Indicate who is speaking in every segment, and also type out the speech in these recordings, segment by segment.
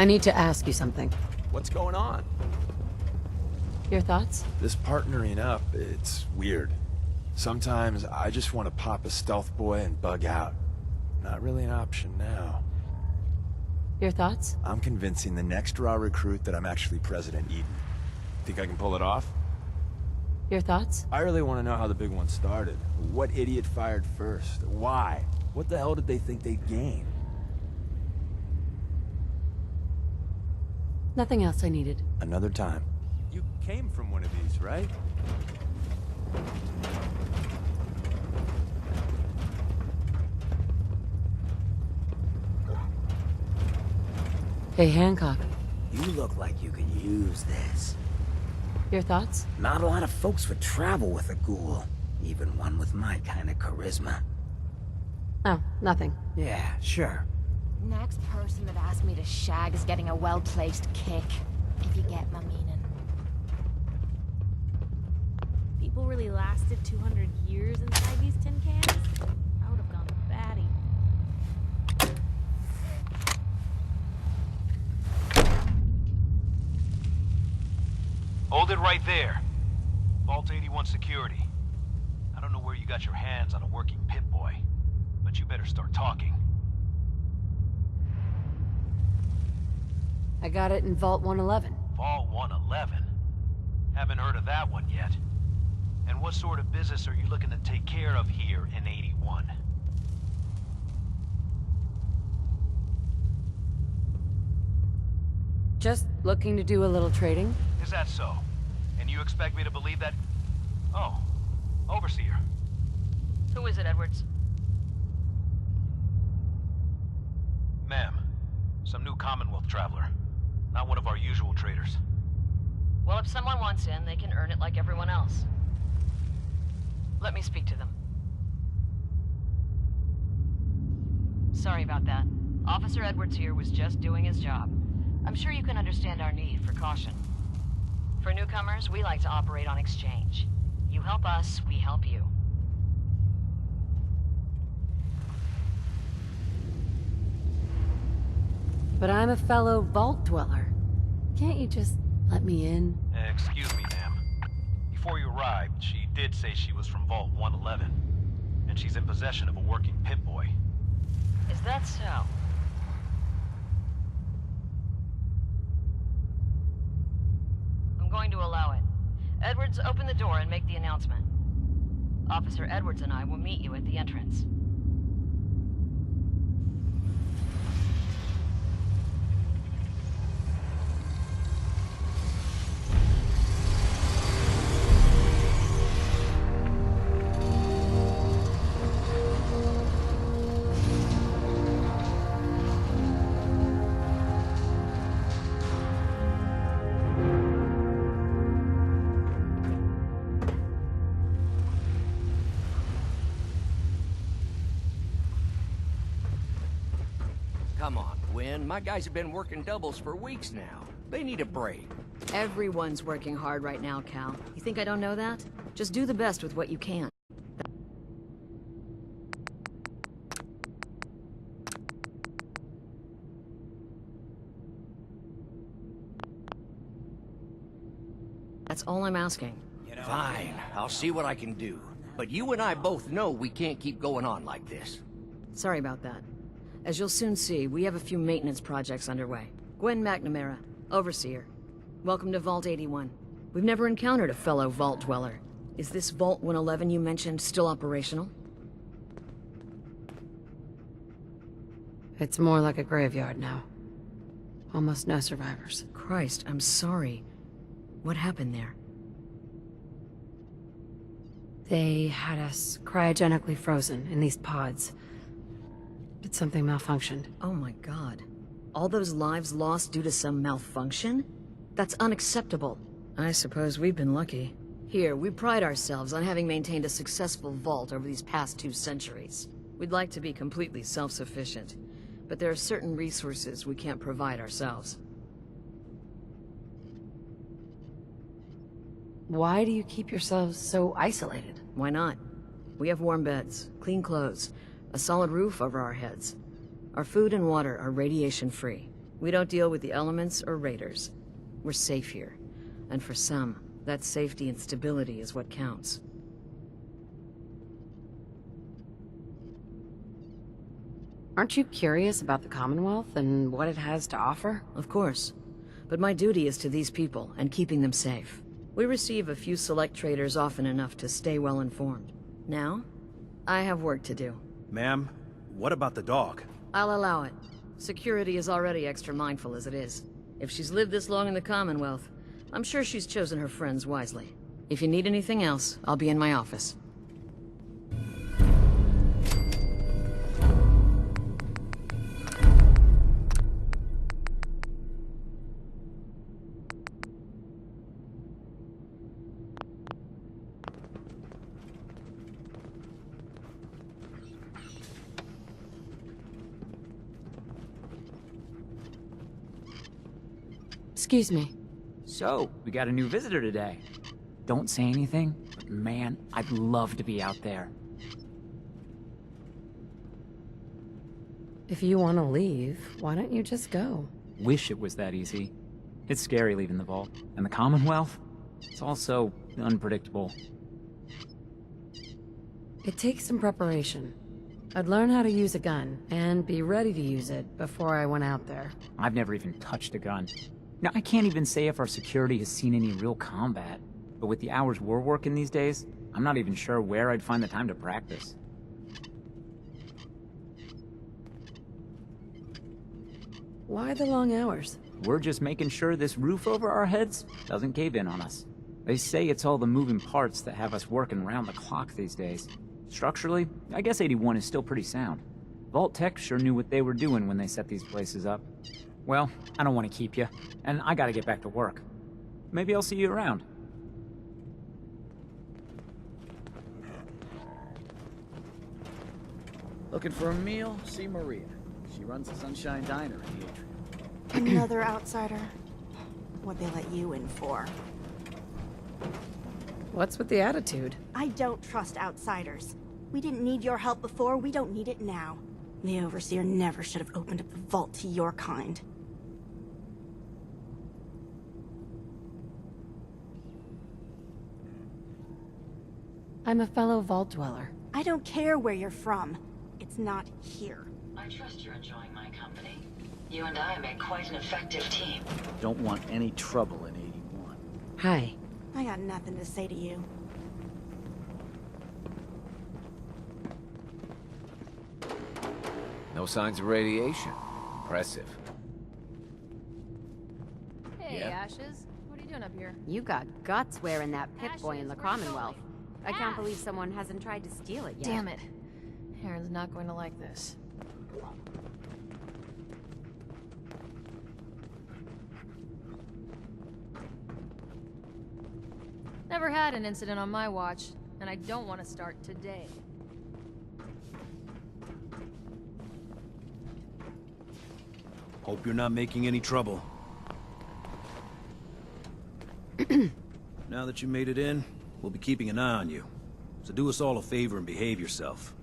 Speaker 1: I need to ask you something.
Speaker 2: What's going on?
Speaker 1: Your thoughts?
Speaker 2: This partnering up, it's weird. Sometimes I just want to pop a stealth boy and bug out. Not really an option now.
Speaker 1: Your thoughts?
Speaker 2: I'm convincing the next raw recruit that I'm actually President Eden. Think I can pull it off?
Speaker 1: Your thoughts?
Speaker 2: I really want to know how the big one started. What idiot fired first? Why? What the hell did they think they'd gain?
Speaker 1: Nothing else I needed.
Speaker 2: Another time. You came from one of these, right?
Speaker 1: Hey, Hancock.
Speaker 3: You look like you could use this.
Speaker 1: Your thoughts?
Speaker 3: Not a lot of folks would travel with a ghoul. Even one with my kind of charisma.
Speaker 1: Oh, nothing.
Speaker 3: Yeah, sure.
Speaker 4: Next person that asks me to shag is getting a well-placed kick, if you get my meaning.
Speaker 5: People really lasted 200 years inside these tin cans? I would have gone batty.
Speaker 6: Hold it right there. Vault 81 security. I don't know where you got your hands on a working Pip-Boy, but you better start talking.
Speaker 1: I got it in Vault 111.
Speaker 6: Vault 111? Haven't heard of that one yet. And what sort of business are you looking to take care of here in 81?
Speaker 1: Just looking to do a little trading.
Speaker 6: Is that so? And you expect me to believe that? Oh, Overseer.
Speaker 7: Who is it, Edwards?
Speaker 6: Ma'am, some new Commonwealth traveler. Not one of our usual traders.
Speaker 7: Well, if someone wants in, they can earn it like everyone else. Let me speak to them. Sorry about that. Officer Edwards here was just doing his job. I'm sure you can understand our need for caution. For newcomers, we like to operate on exchange. You help us, we help you.
Speaker 1: But I'm a fellow Vault Dweller. Can't you just let me in?
Speaker 6: Excuse me, ma'am. Before you arrived, she did say she was from Vault 111. And she's in possession of a working Pip-Boy.
Speaker 7: Is that so? I'm going to allow it. Edwards, open the door and make the announcement. Officer Edwards and I will meet you at the entrance.
Speaker 8: Come on, Gwen. My guys have been working doubles for weeks now. They need a break.
Speaker 7: Everyone's working hard right now, Cal. You think I don't know that? Just do the best with what you can. That's all I'm asking.
Speaker 8: Fine, I'll see what I can do. But you and I both know we can't keep going on like this.
Speaker 7: Sorry about that. As you'll soon see, we have a few maintenance projects underway. Gwen McNamara, Overseer. Welcome to Vault 81. We've never encountered a fellow Vault Dweller. Is this Vault 111 you mentioned still operational?
Speaker 1: It's more like a graveyard now. Almost no survivors.
Speaker 7: Christ, I'm sorry. What happened there?
Speaker 1: They had us cryogenically frozen in these pods. But something malfunctioned.
Speaker 7: Oh my god. All those lives lost due to some malfunction? That's unacceptable. I suppose we've been lucky. Here, we pride ourselves on having maintained a successful vault over these past 2 centuries. We'd like to be completely self-sufficient, but there are certain resources we can't provide ourselves.
Speaker 1: Why do you keep yourselves so isolated?
Speaker 7: Why not? We have warm beds, clean clothes, a solid roof over our heads. Our food and water are radiation-free. We don't deal with the elements or raiders. We're safe here. And for some, that safety and stability is what counts.
Speaker 1: Aren't you curious about the Commonwealth and what it has to offer?
Speaker 7: Of course. But my duty is to these people and keeping them safe. We receive a few select traders often enough to stay well informed. Now, I have work to do.
Speaker 9: Ma'am, what about the dog?
Speaker 7: I'll allow it. Security is already extra mindful as it is. If she's lived this long in the Commonwealth, I'm sure she's chosen her friends wisely. If you need anything else, I'll be in my office.
Speaker 1: Excuse me.
Speaker 10: So, we got a new visitor today. Don't say anything, but man, I'd love to be out there.
Speaker 1: If you want to leave, why don't you just go?
Speaker 10: Wish it was that easy. It's scary leaving the vault. And the Commonwealth? It's also unpredictable.
Speaker 1: It takes some preparation. I'd learn how to use a gun, and be ready to use it before I went out there.
Speaker 10: I've never even touched a gun. Now, I can't even say if our security has seen any real combat, but with the hours we're working these days, I'm not even sure where I'd find the time to practice.
Speaker 1: Why the long hours?
Speaker 10: We're just making sure this roof over our heads doesn't cave in on us. They say it's all the moving parts that have us working round the clock these days. Structurally, I guess 81 is still pretty sound. Vault Tech sure knew what they were doing when they set these places up. Well, I don't want to keep you, and I gotta get back to work. Maybe I'll see you around.
Speaker 3: Looking for a meal? See Maria. She runs the Sunshine Diner in the atrium.
Speaker 11: Another outsider? What'd they let you in for?
Speaker 1: What's with the attitude?
Speaker 11: I don't trust outsiders. We didn't need your help before, we don't need it now. The Overseer never should have opened up the vault to your kind.
Speaker 1: I'm a fellow vault dweller.
Speaker 11: I don't care where you're from. It's not here.
Speaker 12: I trust you're enjoying my company. You and I make quite an effective team.
Speaker 3: Don't want any trouble in 81.
Speaker 1: Hi.
Speaker 11: I got nothing to say to you.
Speaker 13: No signs of radiation. Impressive.
Speaker 5: Hey,
Speaker 13: Yeah?
Speaker 5: Ashes. What are you doing up here?
Speaker 4: You got guts wearing that Pip-Boy in the
Speaker 5: Ashes, where's
Speaker 4: Commonwealth.
Speaker 5: Sully?
Speaker 4: I can't
Speaker 5: Ash!
Speaker 4: believe someone hasn't tried to steal it yet.
Speaker 5: Damn it. Aaron's not going to like this. Never had an incident on my watch, and I don't want to start today.
Speaker 9: Hope you're not making any trouble. Now that you made it in, we'll be keeping an eye on you. So do us all a favor and behave yourself.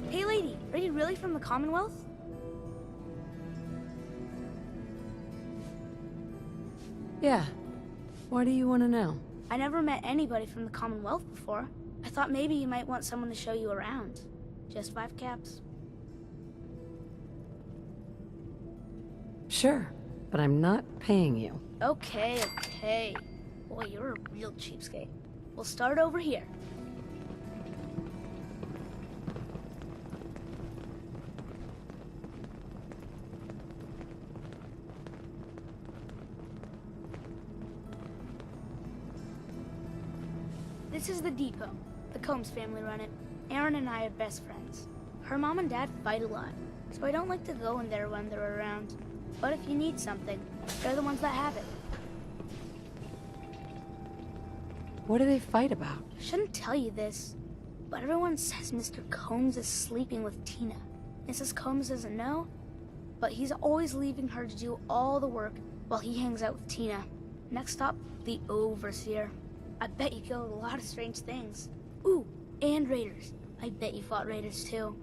Speaker 11: Hey lady, are you really from the Commonwealth?
Speaker 1: Yeah. Why do you want to know?
Speaker 11: I never met anybody from the Commonwealth before. I thought maybe you might want someone to show you around. Just 5 caps.
Speaker 1: Sure, but I'm not paying you.
Speaker 11: Okay, okay. Boy, you're a real cheapskate. We'll start over here.
Speaker 14: This is the depot. The Combs family run it. Aaron and I are best friends. Her mom and dad fight a lot, so I don't like to go in there when they're around. But if you need something, they're the ones that have it.
Speaker 1: What do they fight about?
Speaker 14: I shouldn't tell you this, but everyone says Mr. Combs is sleeping with Tina. Mrs. Combs doesn't know, but he's always leaving her to do all the work while he hangs out with Tina. Next stop, the Overseer. I bet you killed a lot of strange things. Ooh, and raiders. I bet you fought raiders too.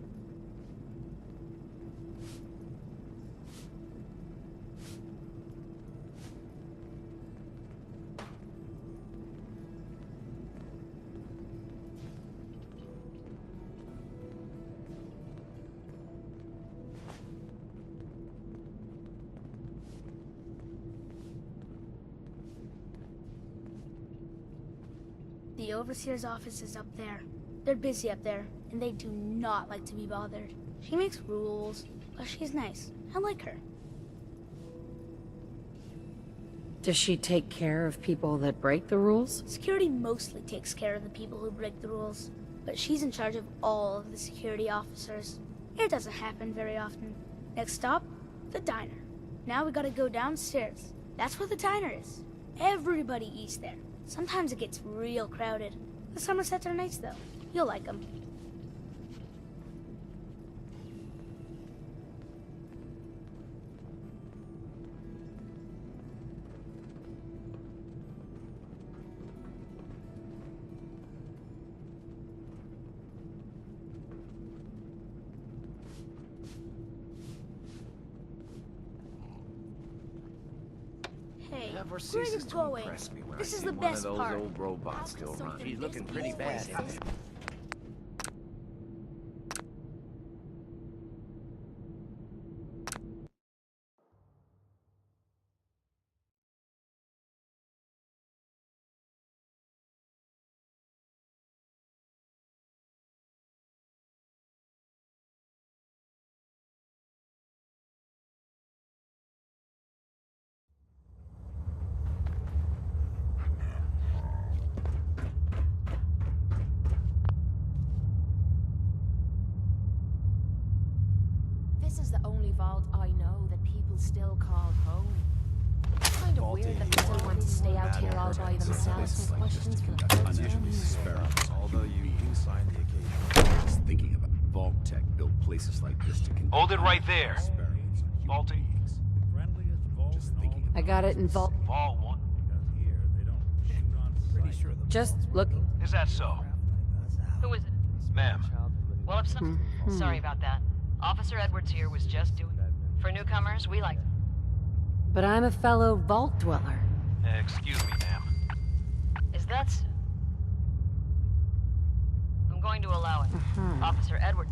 Speaker 14: The Overseer's office is up there. They're busy up there, and they do not like to be bothered. She makes rules, but she's nice. I like her.
Speaker 1: Does she take care of people that break the rules?
Speaker 14: Security mostly takes care of the people who break the rules, but she's in charge of all of the security officers. It doesn't happen very often. Next stop, the diner. Now we gotta go downstairs. That's where the diner is. Everybody eats there. Sometimes it gets real crowded. The Somersets are nice, though. You'll like them. Hey,
Speaker 13: Never
Speaker 14: where are you
Speaker 13: ceases to
Speaker 14: going?
Speaker 13: impress me when
Speaker 14: This
Speaker 13: I
Speaker 14: is
Speaker 13: see
Speaker 14: the
Speaker 13: one of
Speaker 14: best
Speaker 13: those
Speaker 14: part.
Speaker 13: old robots still running.
Speaker 8: She's looking pretty bad, isn't it?
Speaker 4: This is the only vault I know that people still call home. It's kind of weird that people want to stay out here all by themselves with questions for the first time.
Speaker 2: Although you do find the occasional.
Speaker 9: Just thinking about Vault Tech built places like this to conduct
Speaker 6: Hold it right there.
Speaker 9: experiments on human
Speaker 6: Vault it.
Speaker 9: beings. Just thinking
Speaker 1: I got it in vault.
Speaker 6: Vault 1.
Speaker 9: pretty sure the
Speaker 1: Just looking.
Speaker 6: Is that so?
Speaker 15: Who is it?
Speaker 6: Ma'am.
Speaker 15: Well, if some... Sorry about that. Officer Edwards here was just doing... For newcomers, we like...
Speaker 1: But I'm a fellow vault dweller.
Speaker 6: Excuse me, ma'am.
Speaker 15: Is that... I'm going to allow it. Officer Edwards...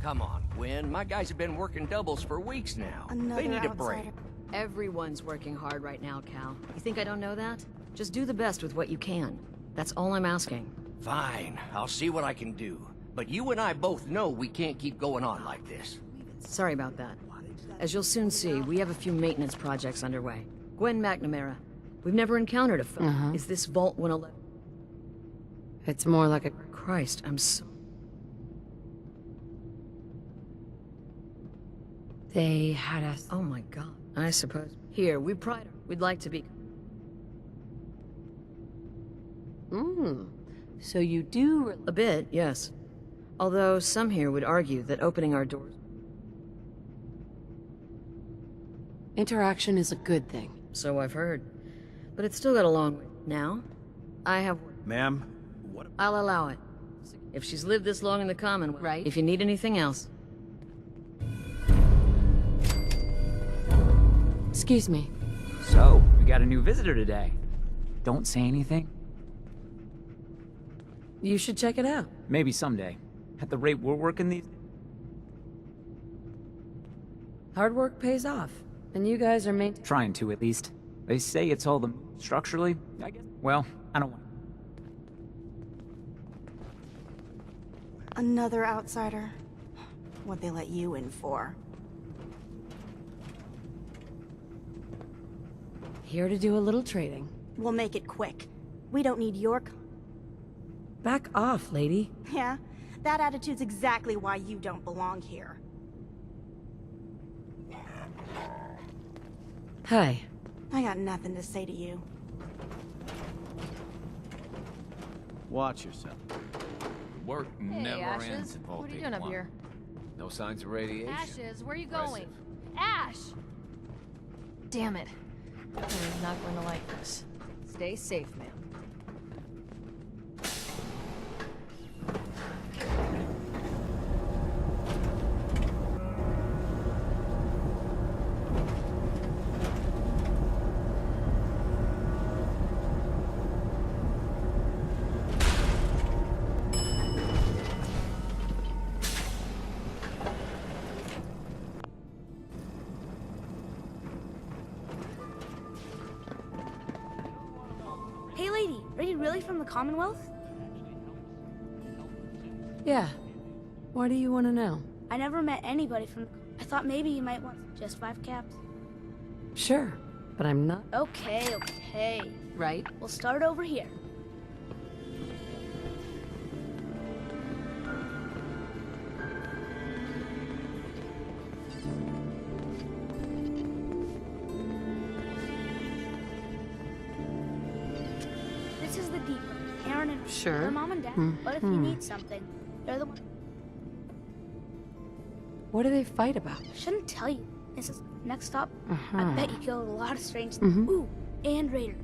Speaker 8: Come on, Gwen. My guys have been working doubles for weeks now. They need a break.
Speaker 7: Everyone's working hard right now, Cal. You think I don't know that? Just do the best with what you can. That's all I'm asking.
Speaker 8: Fine, I'll see what I can do. But you and I both know we can't keep going on like this.
Speaker 7: Sorry about that. As you'll soon see, we have a few maintenance projects underway. Gwen McNamara. We've never encountered a foe. Is this Vault 111?
Speaker 1: It's more like a...
Speaker 7: Christ, I'm so...
Speaker 1: They had us...
Speaker 7: Oh my god. I suppose. Here, we pride... We'd like to be...
Speaker 1: So you do...
Speaker 7: A bit, yes. Although some here would argue that opening our doors...
Speaker 1: Interaction is a good thing.
Speaker 7: So I've heard. But it's still got a long way. Now, I have...
Speaker 9: Ma'am, what...
Speaker 7: I'll allow it. If she's lived this long in the Commonwealth. Right. If you need anything else.
Speaker 1: Excuse me.
Speaker 10: So, we got a new visitor today. Don't say anything.
Speaker 1: You should check it out.
Speaker 10: Maybe someday. At the rate we're working these...
Speaker 1: Hard work pays off. And you guys are
Speaker 10: Trying to, at least. They say it's all the... Structurally, I guess... Well, I don't want...
Speaker 11: Another outsider? What'd they let you in for?
Speaker 1: Here to do a little trading.
Speaker 11: We'll make it quick. We don't need your...
Speaker 1: Back off, lady.
Speaker 11: Yeah? That attitude's exactly why you don't belong here.
Speaker 1: Hi.
Speaker 11: I got nothing to say to you.
Speaker 3: Watch yourself.
Speaker 13: Work never
Speaker 15: Ashes.
Speaker 13: ends in Vault
Speaker 15: What are you doing up
Speaker 13: 81.
Speaker 15: here?
Speaker 13: No signs of radiation.
Speaker 15: Ashes, where are you
Speaker 13: Impressive.
Speaker 15: going? Ash! Damn it. I'm not going to like this. Stay safe, ma'am.
Speaker 14: Hey lady, are you really from the Commonwealth?
Speaker 1: Yeah. Why do you want to know?
Speaker 14: I never met anybody from... I thought maybe you might want just 5 caps.
Speaker 1: Sure, but I'm not.
Speaker 14: Okay.
Speaker 1: Right?
Speaker 14: We'll start over here. This is the depot. Aaron and
Speaker 1: Sure.
Speaker 14: her mom and dad. But if you need something, they're the one.
Speaker 1: What do they fight about?
Speaker 14: I shouldn't tell you. This is next stop. I
Speaker 1: Uh-huh.
Speaker 14: bet you killed a lot of strange things. Ooh, and Raider.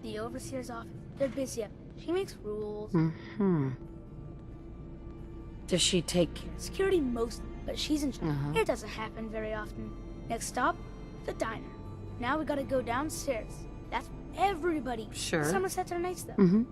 Speaker 14: The overseer's office. They're busy. She makes rules.
Speaker 1: Does she take care?
Speaker 14: Security most, but she's in charge.
Speaker 1: Uh-huh.
Speaker 14: It doesn't happen very often. Next stop, the diner. Now we gotta go downstairs. That's everybody.
Speaker 1: Sure.
Speaker 14: Somersets are nice though.
Speaker 1: Mm-hmm.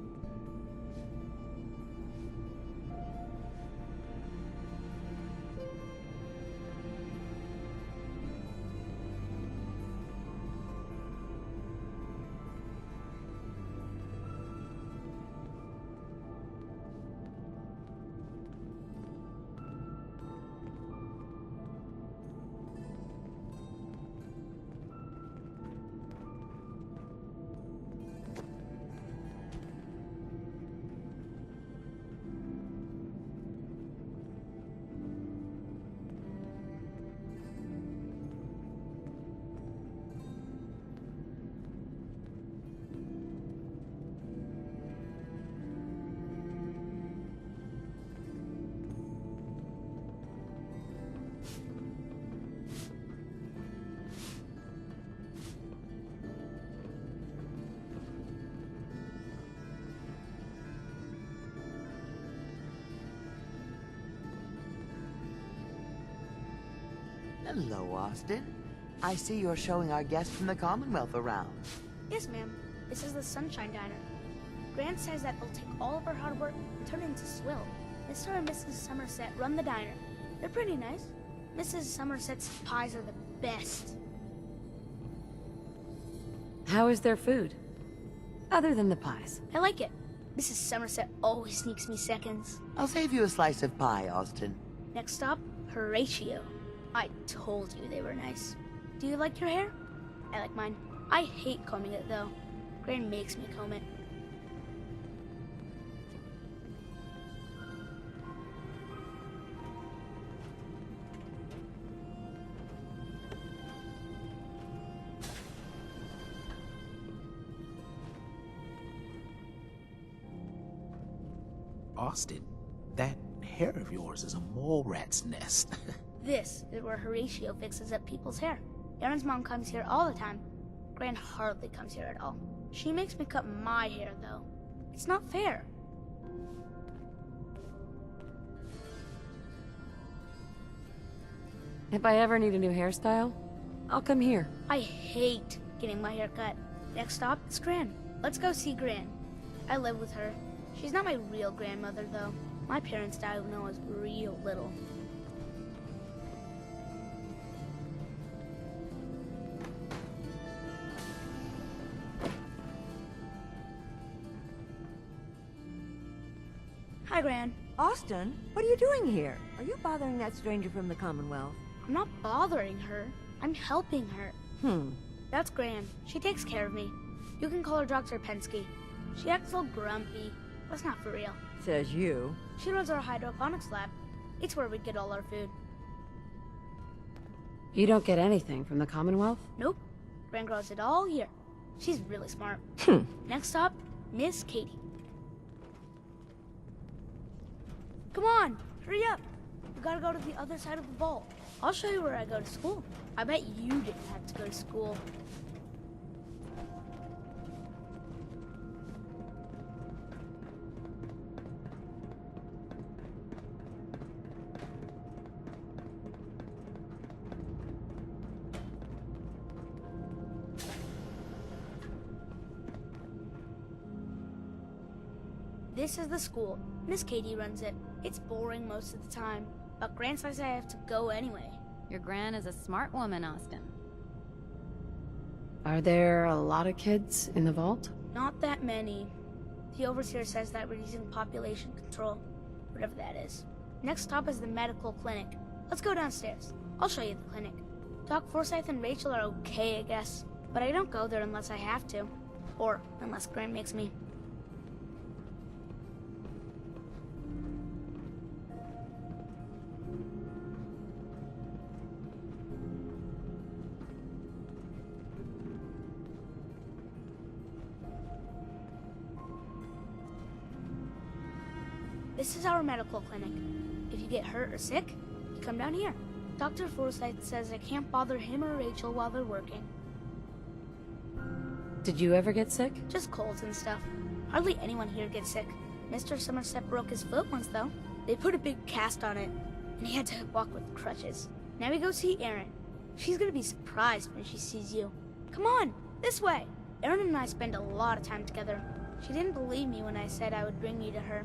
Speaker 16: Hello, Austin. I see you're showing our guests from the Commonwealth around.
Speaker 14: Yes, ma'am. This is the Sunshine Diner. Grant says that they'll take all of our hard work and turn it into swill. Mr. and Mrs. Somerset run the diner. They're pretty nice. Mrs. Somerset's pies are the best.
Speaker 1: How is their food? Other than the pies.
Speaker 14: I like it. Mrs. Somerset always sneaks me seconds.
Speaker 16: I'll save you a slice of pie, Austin.
Speaker 14: Next stop, Horatio. I told you they were nice. Do you like your hair? I like mine. I hate combing it, though. Gran makes me comb it.
Speaker 17: Austin, that hair of yours is a mole rat's nest.
Speaker 14: This is where Horatio fixes up people's hair. Aaron's mom comes here all the time. Gran hardly comes here at all. She makes me cut my hair, though. It's not fair.
Speaker 1: If I ever need a new hairstyle, I'll come here.
Speaker 14: I hate getting my hair cut. Next stop is Gran. Let's go see Gran. I live with her. She's not my real grandmother, though. My parents died when I was real little. Hi, Gran.
Speaker 18: Austin, what are you doing here? Are you bothering that stranger from the Commonwealth?
Speaker 14: I'm not bothering her. I'm helping her. That's Gran. She takes care of me. You can call her Dr. Pensky. She acts all grumpy. That's not for real.
Speaker 18: Says you.
Speaker 14: She runs our hydroponics lab. It's where we get all our food.
Speaker 1: You don't get anything from the Commonwealth?
Speaker 14: Nope. Gran grows it all here. She's really smart. Next stop, Miss Katie. Come on, hurry up. We gotta go to the other side of the vault. I'll show you where I go to school. I bet you didn't have to go to school. This is the school. Miss Katie runs it. It's boring most of the time, but Gran says I have to go anyway.
Speaker 15: Your Gran is a smart woman, Austin.
Speaker 1: Are there a lot of kids in the vault?
Speaker 14: Not that many. The overseer says that we're using population control, whatever that is. Next stop is the medical clinic. Let's go downstairs. I'll show you the clinic. Doc Forsyth and Rachel are okay, I guess, but I don't go there unless I have to, or unless Gran makes me. This is our medical clinic. If you get hurt or sick, you come down here. Dr. Forsyth says I can't bother him or Rachel while they're working.
Speaker 1: Did you ever get sick?
Speaker 14: Just colds and stuff. Hardly anyone here gets sick. Mr. Somerset broke his foot once, though. They put a big cast on it, and he had to walk with crutches. Now we go see Erin. She's gonna be surprised when she sees you. Come on, this way. Erin and I spend a lot of time together. She didn't believe me when I said I would bring you to her.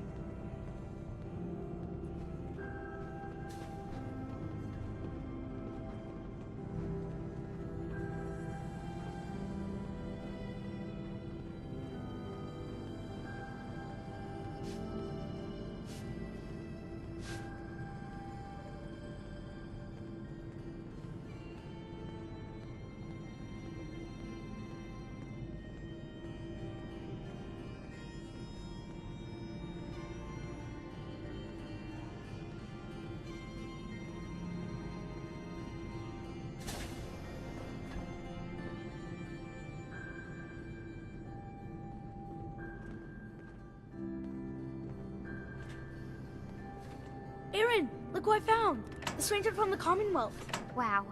Speaker 14: Erin, look who I found! The stranger from the Commonwealth.
Speaker 19: Wow.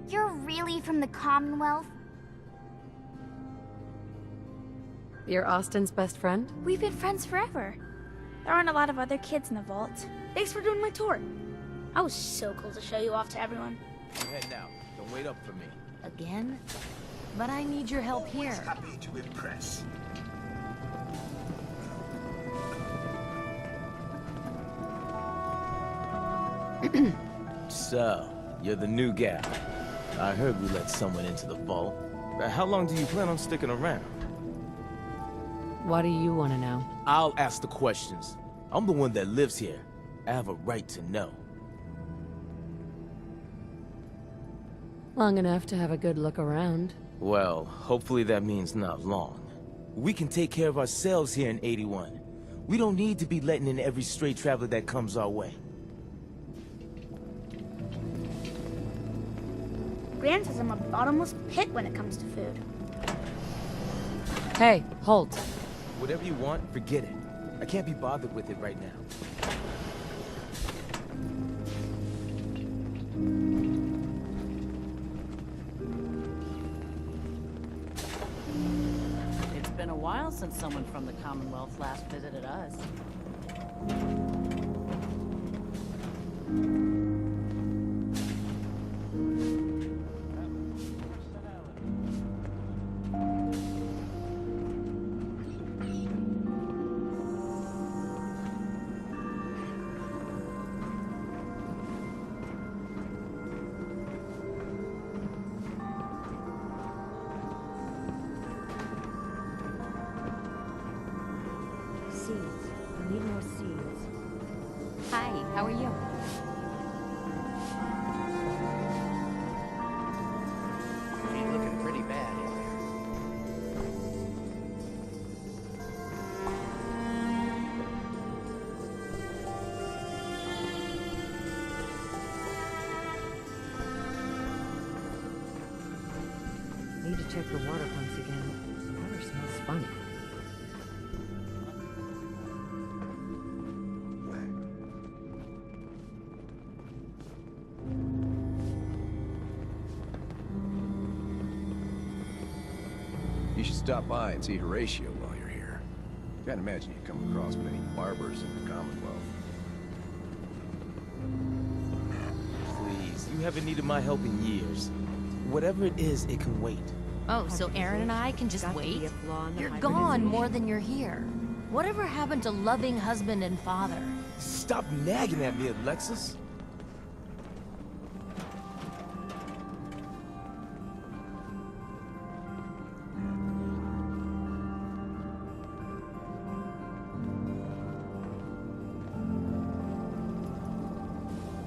Speaker 19: You're really from the Commonwealth?
Speaker 1: You're Austin's best friend?
Speaker 14: We've been friends forever. There aren't a lot of other kids in the vault. Thanks for doing my tour. I was so cool to show you off to everyone.
Speaker 13: Head now. Don't wait up for me.
Speaker 15: Again? But I need your help here.
Speaker 17: Happy to impress.
Speaker 13: So, you're the new gal. I heard we let someone into the vault. How long do you plan on sticking around?
Speaker 1: What do you want to know?
Speaker 13: I'll ask the questions. I'm the one that lives here. I have a right to know.
Speaker 1: Long enough to have a good look around.
Speaker 13: Well, hopefully that means not long. We can take care of ourselves here in 81. We don't need to be letting in every stray traveler that comes our way.
Speaker 14: Gran says I'm a bottomless pit when it comes to food.
Speaker 1: Hey, hold.
Speaker 13: Whatever you want, forget it. I can't be bothered with it right now.
Speaker 20: It's been a while since someone from the Commonwealth last visited us.
Speaker 18: Seeds. I need more seeds.
Speaker 15: Hi, how are you?
Speaker 8: She's looking pretty bad in there.
Speaker 18: Need to check the water pumps again. The water smells funny.
Speaker 21: You should stop by and see Horatio while you're here. Can't imagine you come across many barbers in the Commonwealth.
Speaker 13: Please, you haven't needed my help in years. Whatever it is, it can wait.
Speaker 15: Oh, so Aaron and I can just wait? You're gone more than you're here. Whatever happened to loving husband and father?
Speaker 13: Stop nagging at me, Alexis.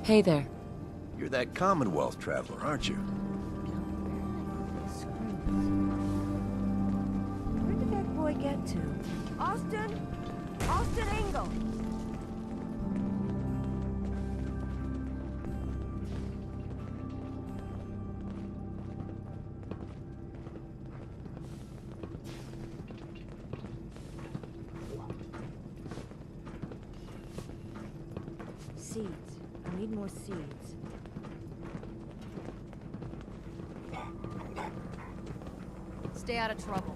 Speaker 1: Hey there.
Speaker 21: You're that Commonwealth traveler, aren't you?
Speaker 18: Where did that boy get to? Austin? Austin Engel! Seeds. I need more seeds.
Speaker 15: Stay out of trouble.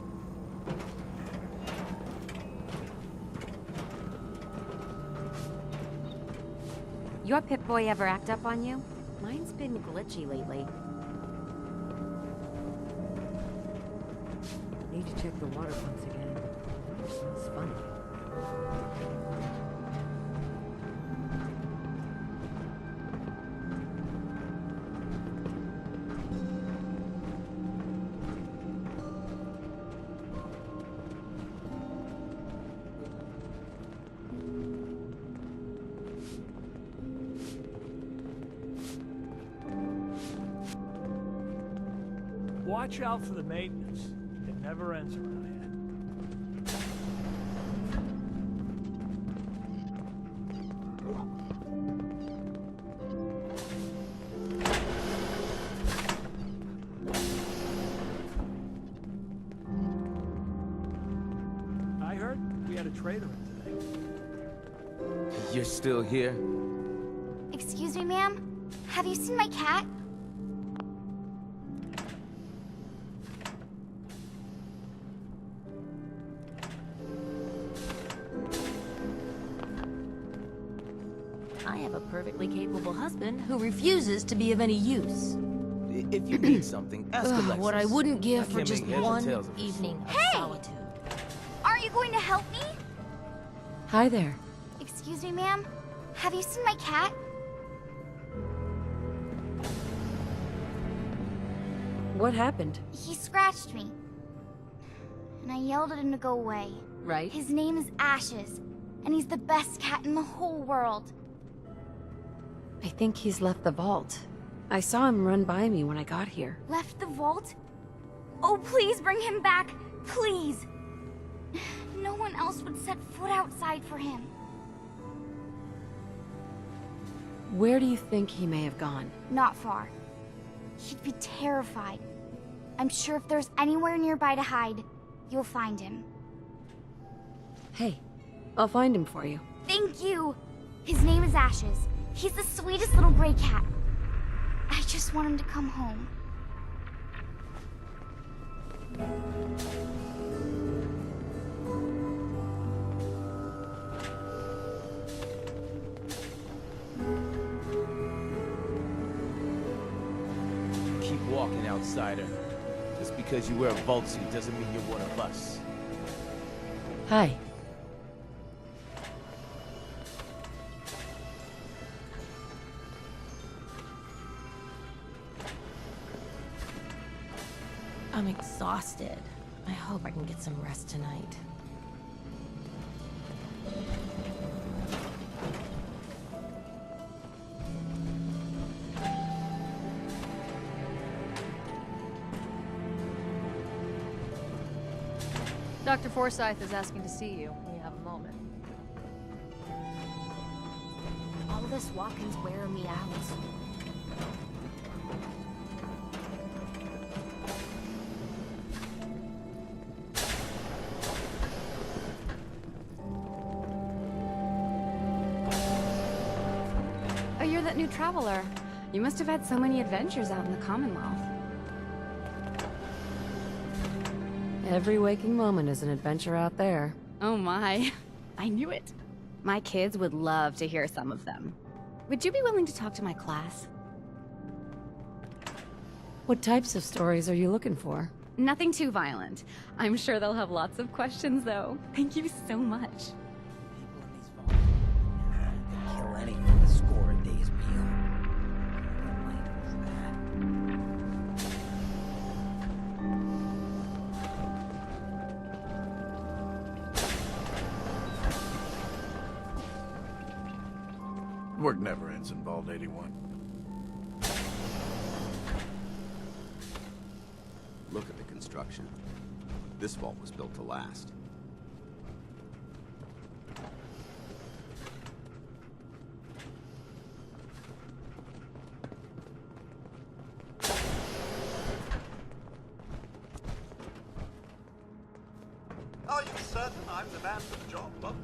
Speaker 22: Your Pip-Boy ever act up on you? Mine's been glitchy lately.
Speaker 18: Need to check the water pumps again. The water smells funny.
Speaker 23: Watch out for the maintenance. It never ends around here. I heard we had a trader in today.
Speaker 13: You're still here?
Speaker 19: Excuse me, ma'am? Have you seen my cat?
Speaker 15: I have a perfectly capable husband who refuses to be of any use.
Speaker 13: If you need something, ask Alexis.
Speaker 15: What I wouldn't give for
Speaker 13: can't
Speaker 15: just
Speaker 13: make heads or
Speaker 15: one
Speaker 13: tails of this.
Speaker 15: evening of
Speaker 19: Hey!
Speaker 15: solitude.
Speaker 19: Are you going to help me?
Speaker 1: Hi there.
Speaker 19: Excuse me, ma'am? Have you seen my cat?
Speaker 1: What happened?
Speaker 19: He scratched me. And I yelled at him to go away.
Speaker 1: Right.
Speaker 19: His name is Ashes, and he's the best cat in the whole world.
Speaker 1: I think he's left the vault. I saw him run by me when I got here.
Speaker 19: Left the vault? Oh, please bring him back. Please. No one else would set foot outside for him.
Speaker 1: Where do you think he may have gone?
Speaker 19: Not far. He'd be terrified. I'm sure if there's anywhere nearby to hide, you'll find him.
Speaker 1: Hey, I'll find him for you.
Speaker 19: Thank you! His name is Ashes. He's the sweetest little gray cat. I just want him to come home.
Speaker 13: Keep walking, outsider. Just because you wear a vault suit doesn't mean you're one of us.
Speaker 1: Hi.
Speaker 15: I'm exhausted. I hope I can get some rest tonight.
Speaker 4: Dr. Forsyth is asking to see you when you have a moment.
Speaker 15: All this walking's wearing me out.
Speaker 22: Oh, you're that new traveler. You must have had so many adventures out in the Commonwealth.
Speaker 1: Every waking moment is an adventure out there.
Speaker 22: Oh my. I knew it. My kids would love to hear some of them. Would you be willing to talk to my class?
Speaker 1: What types of stories are you looking for?
Speaker 22: Nothing too violent. I'm sure they'll have lots of questions, though. Thank you so much.
Speaker 17: Kill anything to score a day's meal.
Speaker 21: Work never ends in Vault 81.
Speaker 5: Look at the construction. This vault was built to last.
Speaker 12: Are you certain I'm the man for the job, Bob?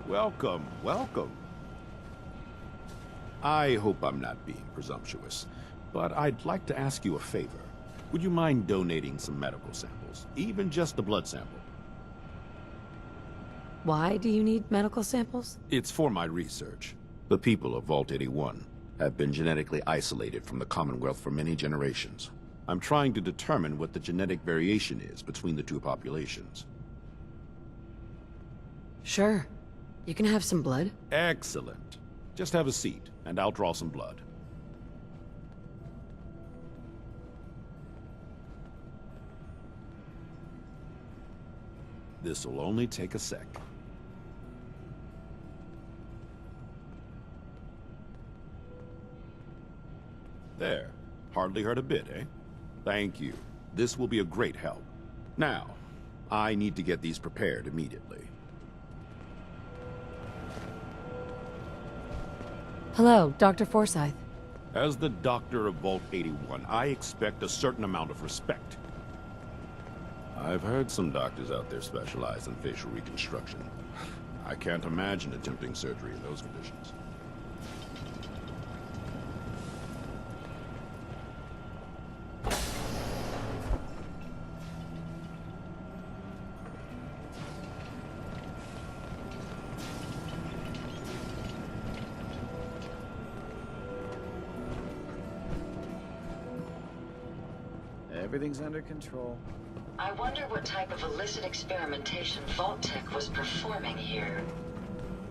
Speaker 24: Welcome, welcome. I hope I'm not being presumptuous, but I'd like to ask you a favor. Would you mind donating some medical samples, even just a blood sample?
Speaker 1: Why do you need medical samples?
Speaker 24: It's for my research. The people of Vault 81 have been genetically isolated from the Commonwealth for many generations. I'm trying to determine what the genetic variation is between the two populations.
Speaker 1: Sure. You can have some blood.
Speaker 24: Excellent. Just have a seat, and I'll draw some blood. This'll only take a sec. There. Hardly hurt a bit, eh? Thank you. This will be a great help. Now, I need to get these prepared immediately.
Speaker 1: Hello, Dr. Forsyth.
Speaker 24: As the doctor of Vault 81, I expect a certain amount of respect. I've heard some doctors out there specialize in facial reconstruction. I can't imagine attempting surgery in those conditions.
Speaker 3: Everything's under control.
Speaker 25: I wonder what type of illicit experimentation Vault Tech was performing here.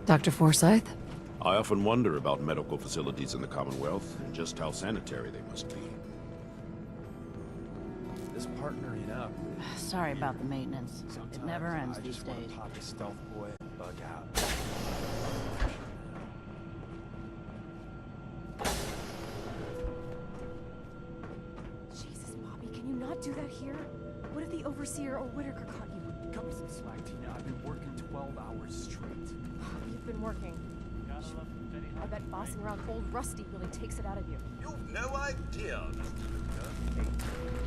Speaker 1: Dr. Forsyth?
Speaker 24: I often wonder about medical facilities in the Commonwealth and just how sanitary they must be.
Speaker 2: This partnering up.
Speaker 20: Sorry about the maintenance. It never ends
Speaker 2: I
Speaker 20: these
Speaker 2: just want
Speaker 20: days.
Speaker 2: to pop a stealth boy and bug out.
Speaker 22: Jesus,
Speaker 6: can't do that here. What if the Overseer or Whitaker caught you?
Speaker 7: Cut me some slack, Tina. I've been working 12 hours straight.
Speaker 6: You've been working. I bet bossing around old Rusty really takes it out of you.
Speaker 12: You've no idea, Mr. Luca.
Speaker 7: Hey,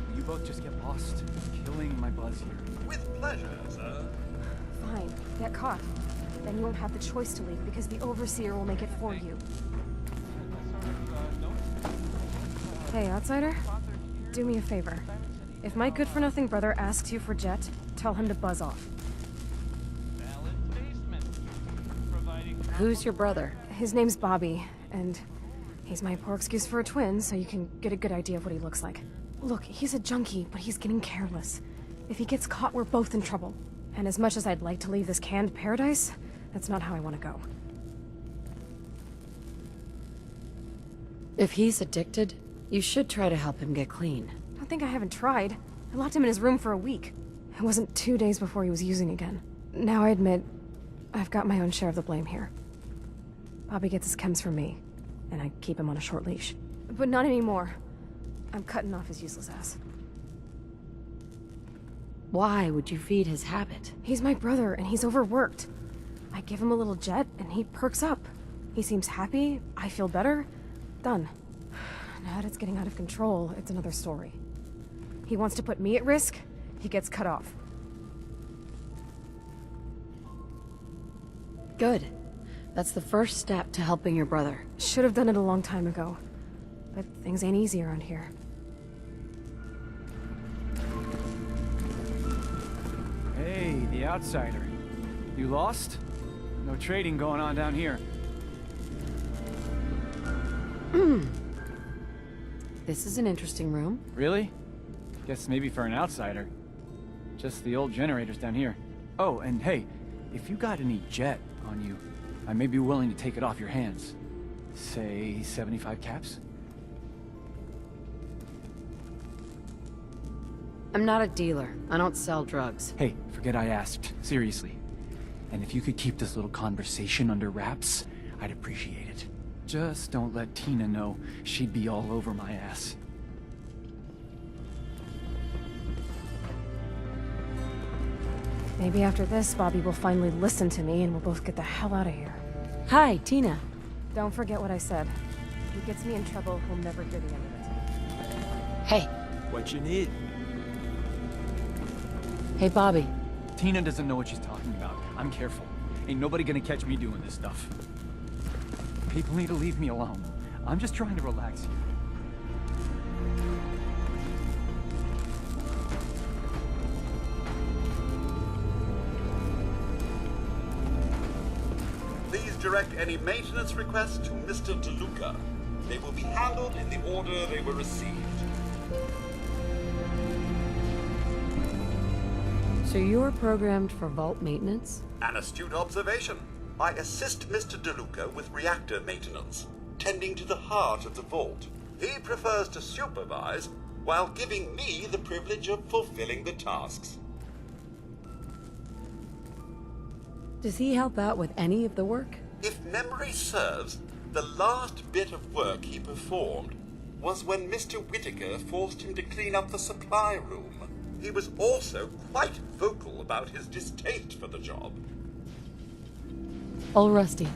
Speaker 7: will you both just get lost? Killing my buzz here.
Speaker 12: With pleasure, sir.
Speaker 6: Fine, get caught. Then you won't have the choice to leave because the Overseer will make it for you. Hey, outsider. Do me a favor. If my good-for-nothing brother asks you for Jet, tell him to buzz off.
Speaker 1: Who's your brother?
Speaker 6: His name's Bobby, and he's my poor excuse for a twin, so you can get a good idea of what he looks like. Look, he's a junkie, but he's getting careless. If he gets caught, we're both in trouble. And as much as I'd like to leave this canned paradise, that's not how I want to go.
Speaker 1: If he's addicted, you should try to help him get clean.
Speaker 6: Don't think I haven't tried. I locked him in his room for a week. It wasn't 2 days before he was using again. Now I admit, I've got my own share of the blame here. Bobby gets his chems from me, and I keep him on a short leash. But not anymore. I'm cutting off his useless ass.
Speaker 1: Why would you feed his habit?
Speaker 6: He's my brother, and he's overworked. I give him a little Jet, and he perks up. He seems happy, I feel better. Done. Now that it's getting out of control, it's another story. He wants to put me at risk, he gets cut off.
Speaker 1: Good. That's the first step to helping your brother.
Speaker 6: Should have done it a long time ago. But things ain't easy around here.
Speaker 7: Hey, the outsider. You lost? No trading going on down here.
Speaker 1: This is an interesting room.
Speaker 7: Really? Guess maybe for an outsider. Just the old generators down here. Oh, and hey, if you got any Jet on you, I may be willing to take it off your hands. Say 75 caps?
Speaker 1: I'm not a dealer. I don't sell drugs.
Speaker 7: Hey, forget I asked. Seriously. And if you could keep this little conversation under wraps, I'd appreciate it. Just don't let Tina know. She'd be all over my ass.
Speaker 6: Maybe after this, Bobby will finally listen to me and we'll both get the hell out of here.
Speaker 1: Hi, Tina.
Speaker 6: Don't forget what I said. If he gets me in trouble, he'll never hear the end of it.
Speaker 1: Hey.
Speaker 2: What you need?
Speaker 1: Hey, Bobby.
Speaker 7: Tina doesn't know what she's talking about. I'm careful. Ain't nobody gonna catch me doing this stuff. People need to leave me alone. I'm just trying to relax here.
Speaker 12: Please direct any maintenance requests to Mr. DeLuca. They will be handled in the order they were received.
Speaker 1: So you're programmed for vault maintenance?
Speaker 12: An astute observation. I assist Mr. DeLuca with reactor maintenance, tending to the heart of the vault. He prefers to supervise while giving me the privilege of fulfilling the tasks.
Speaker 1: Does he help out with any of the work?
Speaker 12: If memory serves, the last bit of work he performed was when Mr. Whitaker forced him to clean up the supply room. He was also quite vocal about his distaste for the job.
Speaker 1: Old Rusty.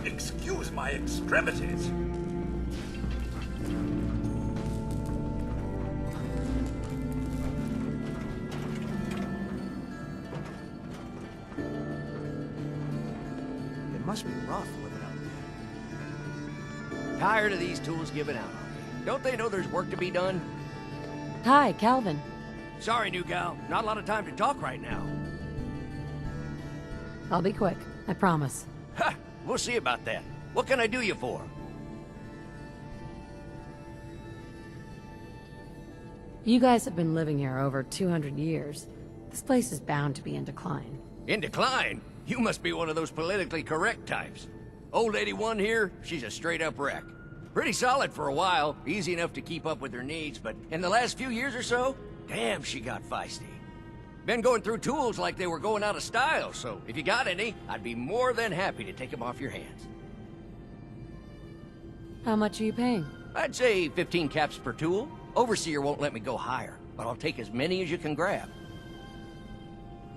Speaker 12: Excuse my extremities.
Speaker 17: It must be rough living out there.
Speaker 8: Tired of these tools giving out on me. Don't they know there's work to be done?
Speaker 1: Hi, Calvin.
Speaker 8: Sorry, new gal. Not a lot of time to talk right now.
Speaker 1: I'll be quick. I promise.
Speaker 8: Ha! We'll see about that. What can I do you for?
Speaker 1: You guys have been living here over 200 years. This place is bound to be in decline.
Speaker 8: In decline? You must be one of those politically correct types. Old 81 here, she's a straight-up wreck. Pretty solid for a while, easy enough to keep up with her needs, but in the last few years or so, damn, she got feisty. Been going through tools like they were going out of style, so if you got any, I'd be more than happy to take them off your hands.
Speaker 1: How much are you paying?
Speaker 8: I'd say 15 caps per tool. Overseer won't let me go higher. but I'll take as many as you can grab.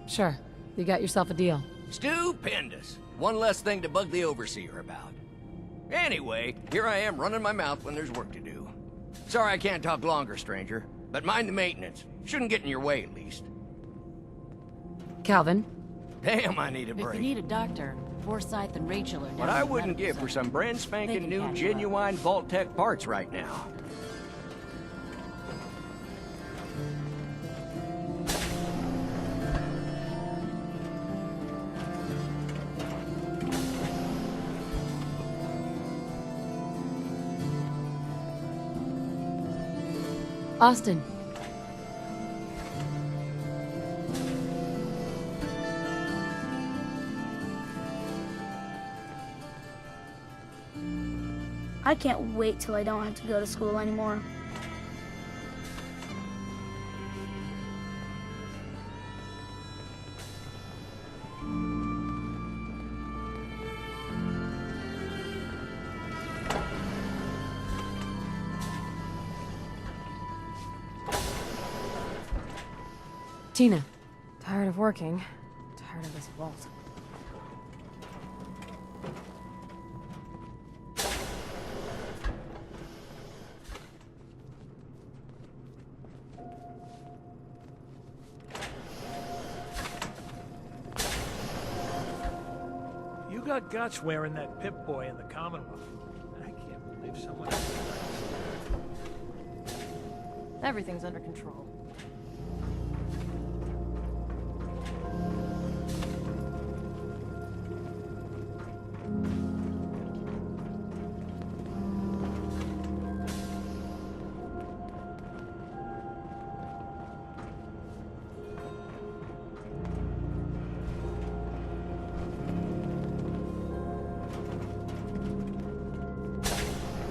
Speaker 1: Sure. You got yourself a deal.
Speaker 8: Stupendous. One less thing to bug the Overseer about. Anyway, here I am running my mouth when there's work to do. Sorry I can't talk longer, stranger, but mind the maintenance. Shouldn't get in your way, at least.
Speaker 1: Calvin?
Speaker 8: Damn, I need a
Speaker 20: If
Speaker 8: break.
Speaker 20: you need a doctor, Forsyth and Rachel are down
Speaker 8: What
Speaker 20: in
Speaker 8: I
Speaker 20: the
Speaker 8: wouldn't
Speaker 20: medical
Speaker 8: give for
Speaker 20: center.
Speaker 8: some brand
Speaker 20: They
Speaker 8: spanking
Speaker 20: can
Speaker 8: new,
Speaker 20: patch you up.
Speaker 8: genuine Vault-Tec parts right now.
Speaker 1: Austin.
Speaker 9: I can't wait till I don't have to go to school anymore.
Speaker 1: Tina.
Speaker 6: Tired of working. Tired of this vault.
Speaker 23: You got guts wearing that Pip-Boy in the Commonwealth. I can't believe someone...
Speaker 4: Everything's under control.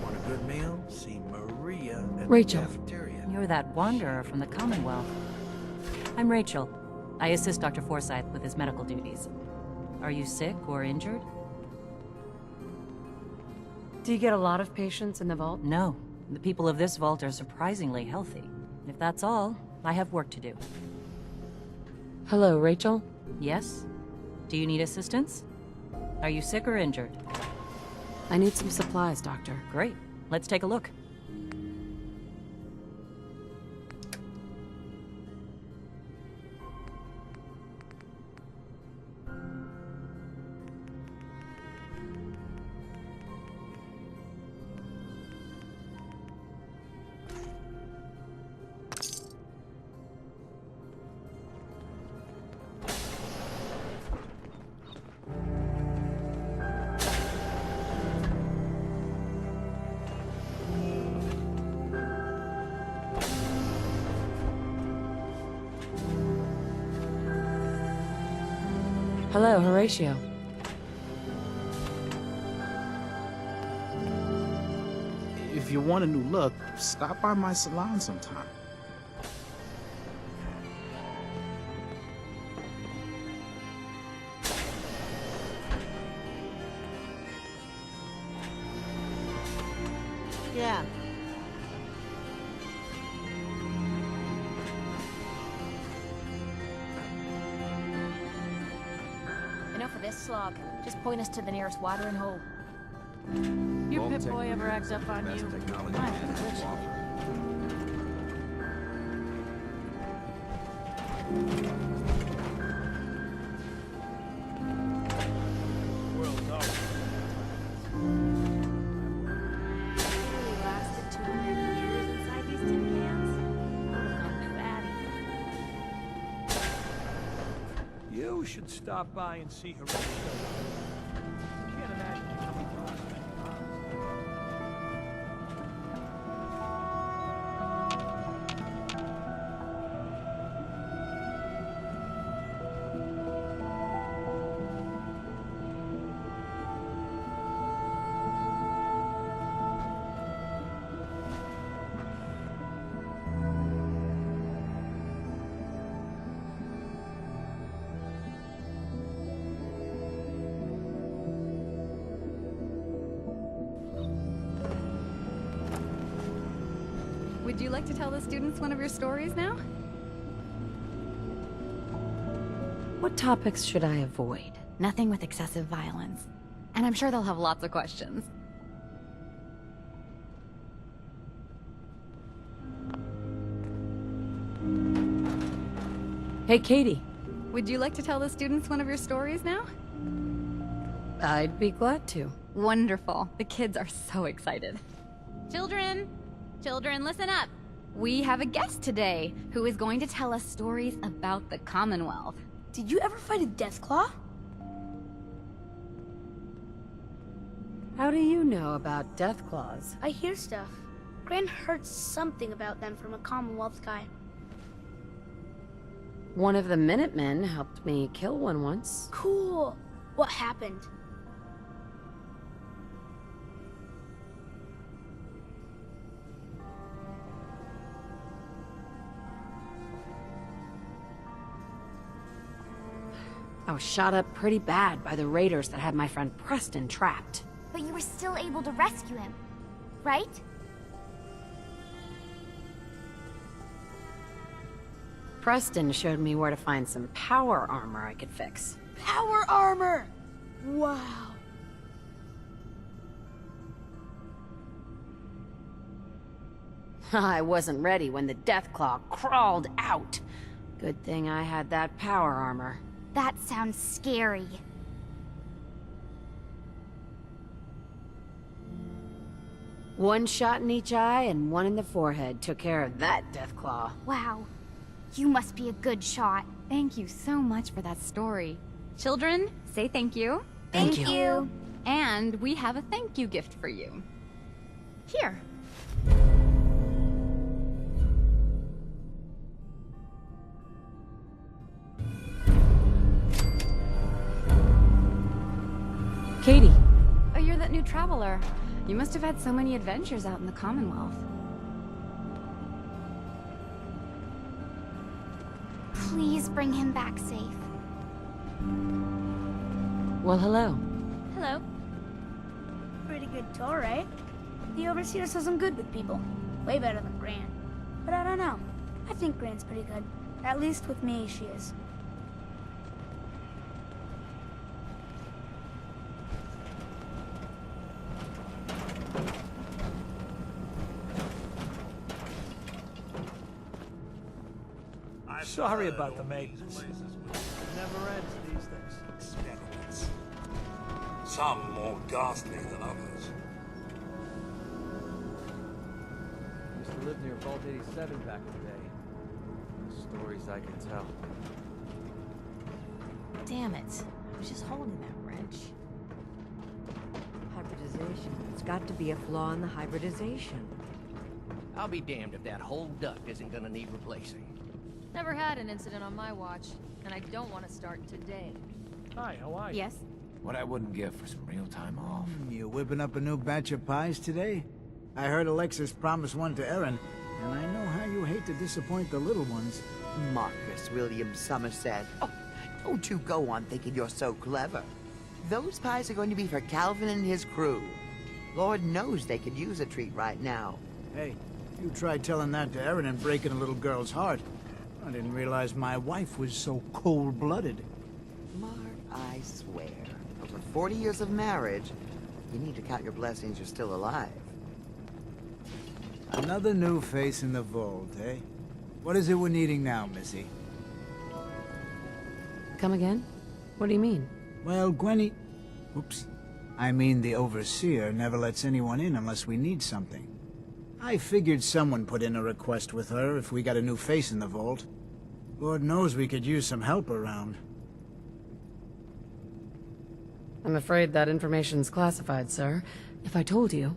Speaker 17: Want a good meal? See Maria at
Speaker 1: Rachel.
Speaker 17: the cafeteria.
Speaker 20: You're that wanderer from the Commonwealth. I'm Rachel. I assist Dr. Forsyth with his medical duties. Are you sick or injured?
Speaker 1: Do you get a lot of patients in the vault?
Speaker 20: No. The people of this vault are surprisingly healthy. If that's all, I have work to do.
Speaker 1: Hello, Rachel?
Speaker 20: Yes? Do you need assistance? Are you sick or injured?
Speaker 1: I need some supplies, Doctor.
Speaker 20: Great. Let's take a look.
Speaker 1: Hello, Horatio.
Speaker 17: If you want a new look, stop by my salon sometime.
Speaker 20: Yeah.
Speaker 4: Enough of this slog. Just point us to the nearest watering hole.
Speaker 20: Your
Speaker 21: Vault-Tec
Speaker 20: Pip-Boy ever acts up on
Speaker 21: best
Speaker 20: you?
Speaker 21: technology
Speaker 20: I'm
Speaker 21: and
Speaker 20: glitchy.
Speaker 21: offer.
Speaker 23: World's over.
Speaker 9: Really lasted 200 years inside these tin cans? I would have gone fatty.
Speaker 23: You should stop by and see Horatio. I can't imagine you coming across many miles.
Speaker 22: Would you like to tell the students one of your stories now?
Speaker 1: What topics should I avoid?
Speaker 22: Nothing with excessive violence. And I'm sure they'll have lots of questions.
Speaker 1: Hey, Katie.
Speaker 22: Would you like to tell the students one of your stories now?
Speaker 1: I'd be glad to.
Speaker 22: Wonderful. The kids are so excited. Children! Children, listen up! We have a guest today who is going to tell us stories about the Commonwealth.
Speaker 9: Did you ever fight a Deathclaw?
Speaker 1: How do you know about Deathclaws?
Speaker 9: I hear stuff. Gran heard something about them from a Commonwealth guy.
Speaker 1: One of the Minutemen helped me kill one once.
Speaker 9: Cool. What happened?
Speaker 1: I was shot up pretty bad by the raiders that had my friend Preston trapped.
Speaker 19: But you were still able to rescue him, right?
Speaker 1: Preston showed me where to find some power armor I could fix.
Speaker 9: Power armor! Wow.
Speaker 1: I wasn't ready when the Deathclaw crawled out. Good thing I had that power armor.
Speaker 19: That sounds scary.
Speaker 1: One shot in each eye and one in the forehead took care of that Deathclaw.
Speaker 19: Wow. You must be a good shot.
Speaker 22: Thank you so much for that story. Children, say thank you.
Speaker 1: Thank you.
Speaker 22: And we have a thank you gift for you. Here.
Speaker 1: Katie.
Speaker 22: Oh, you're that new traveler. You must have had so many adventures out in the Commonwealth.
Speaker 19: Please bring him back safe.
Speaker 1: Well, hello.
Speaker 9: Hello. Pretty good tour, right? The Overseer says I'm good with people. Way better than Gran. But I don't know. I think Gran's pretty good. At least with me, she is.
Speaker 23: Sorry about the maintenance. It never ends, these things.
Speaker 12: Experiments. Some more ghastly than others.
Speaker 7: Used to live near Vault 87 back in the day. Stories I could tell.
Speaker 15: Damn it. I was just holding that wrench.
Speaker 10: Hybridization. It's got to be a flaw in the hybridization.
Speaker 8: I'll be damned if that whole duct isn't gonna need replacing.
Speaker 4: Never had an incident on my watch, and I don't want to start today.
Speaker 23: Hi, how are you?
Speaker 22: Yes?
Speaker 11: What I wouldn't give for some real time off.
Speaker 14: You whipping up a new batch of pies today? I heard Alexis promised one to Erin, and I know how you hate to disappoint the little ones.
Speaker 16: Marcus William Somerset. Oh, don't you go on thinking you're so clever. Those pies are going to be for Calvin and his crew. Lord knows they could use a treat right now.
Speaker 14: Hey, you tried telling that to Erin and breaking a little girl's heart. I didn't realize my wife was so cold-blooded.
Speaker 16: Mark, I swear, over 40 years of marriage, you need to count your blessings you're still alive.
Speaker 14: Another new face in the vault, eh? What is it we're needing now, Missy?
Speaker 1: Come again? What do you mean?
Speaker 14: Well, Gwenny... Oops. I mean the Overseer never lets anyone in unless we need something. I figured someone put in a request with her if we got a new face in the vault. Lord knows we could use some help around.
Speaker 1: I'm afraid that information's classified, sir. If I told you,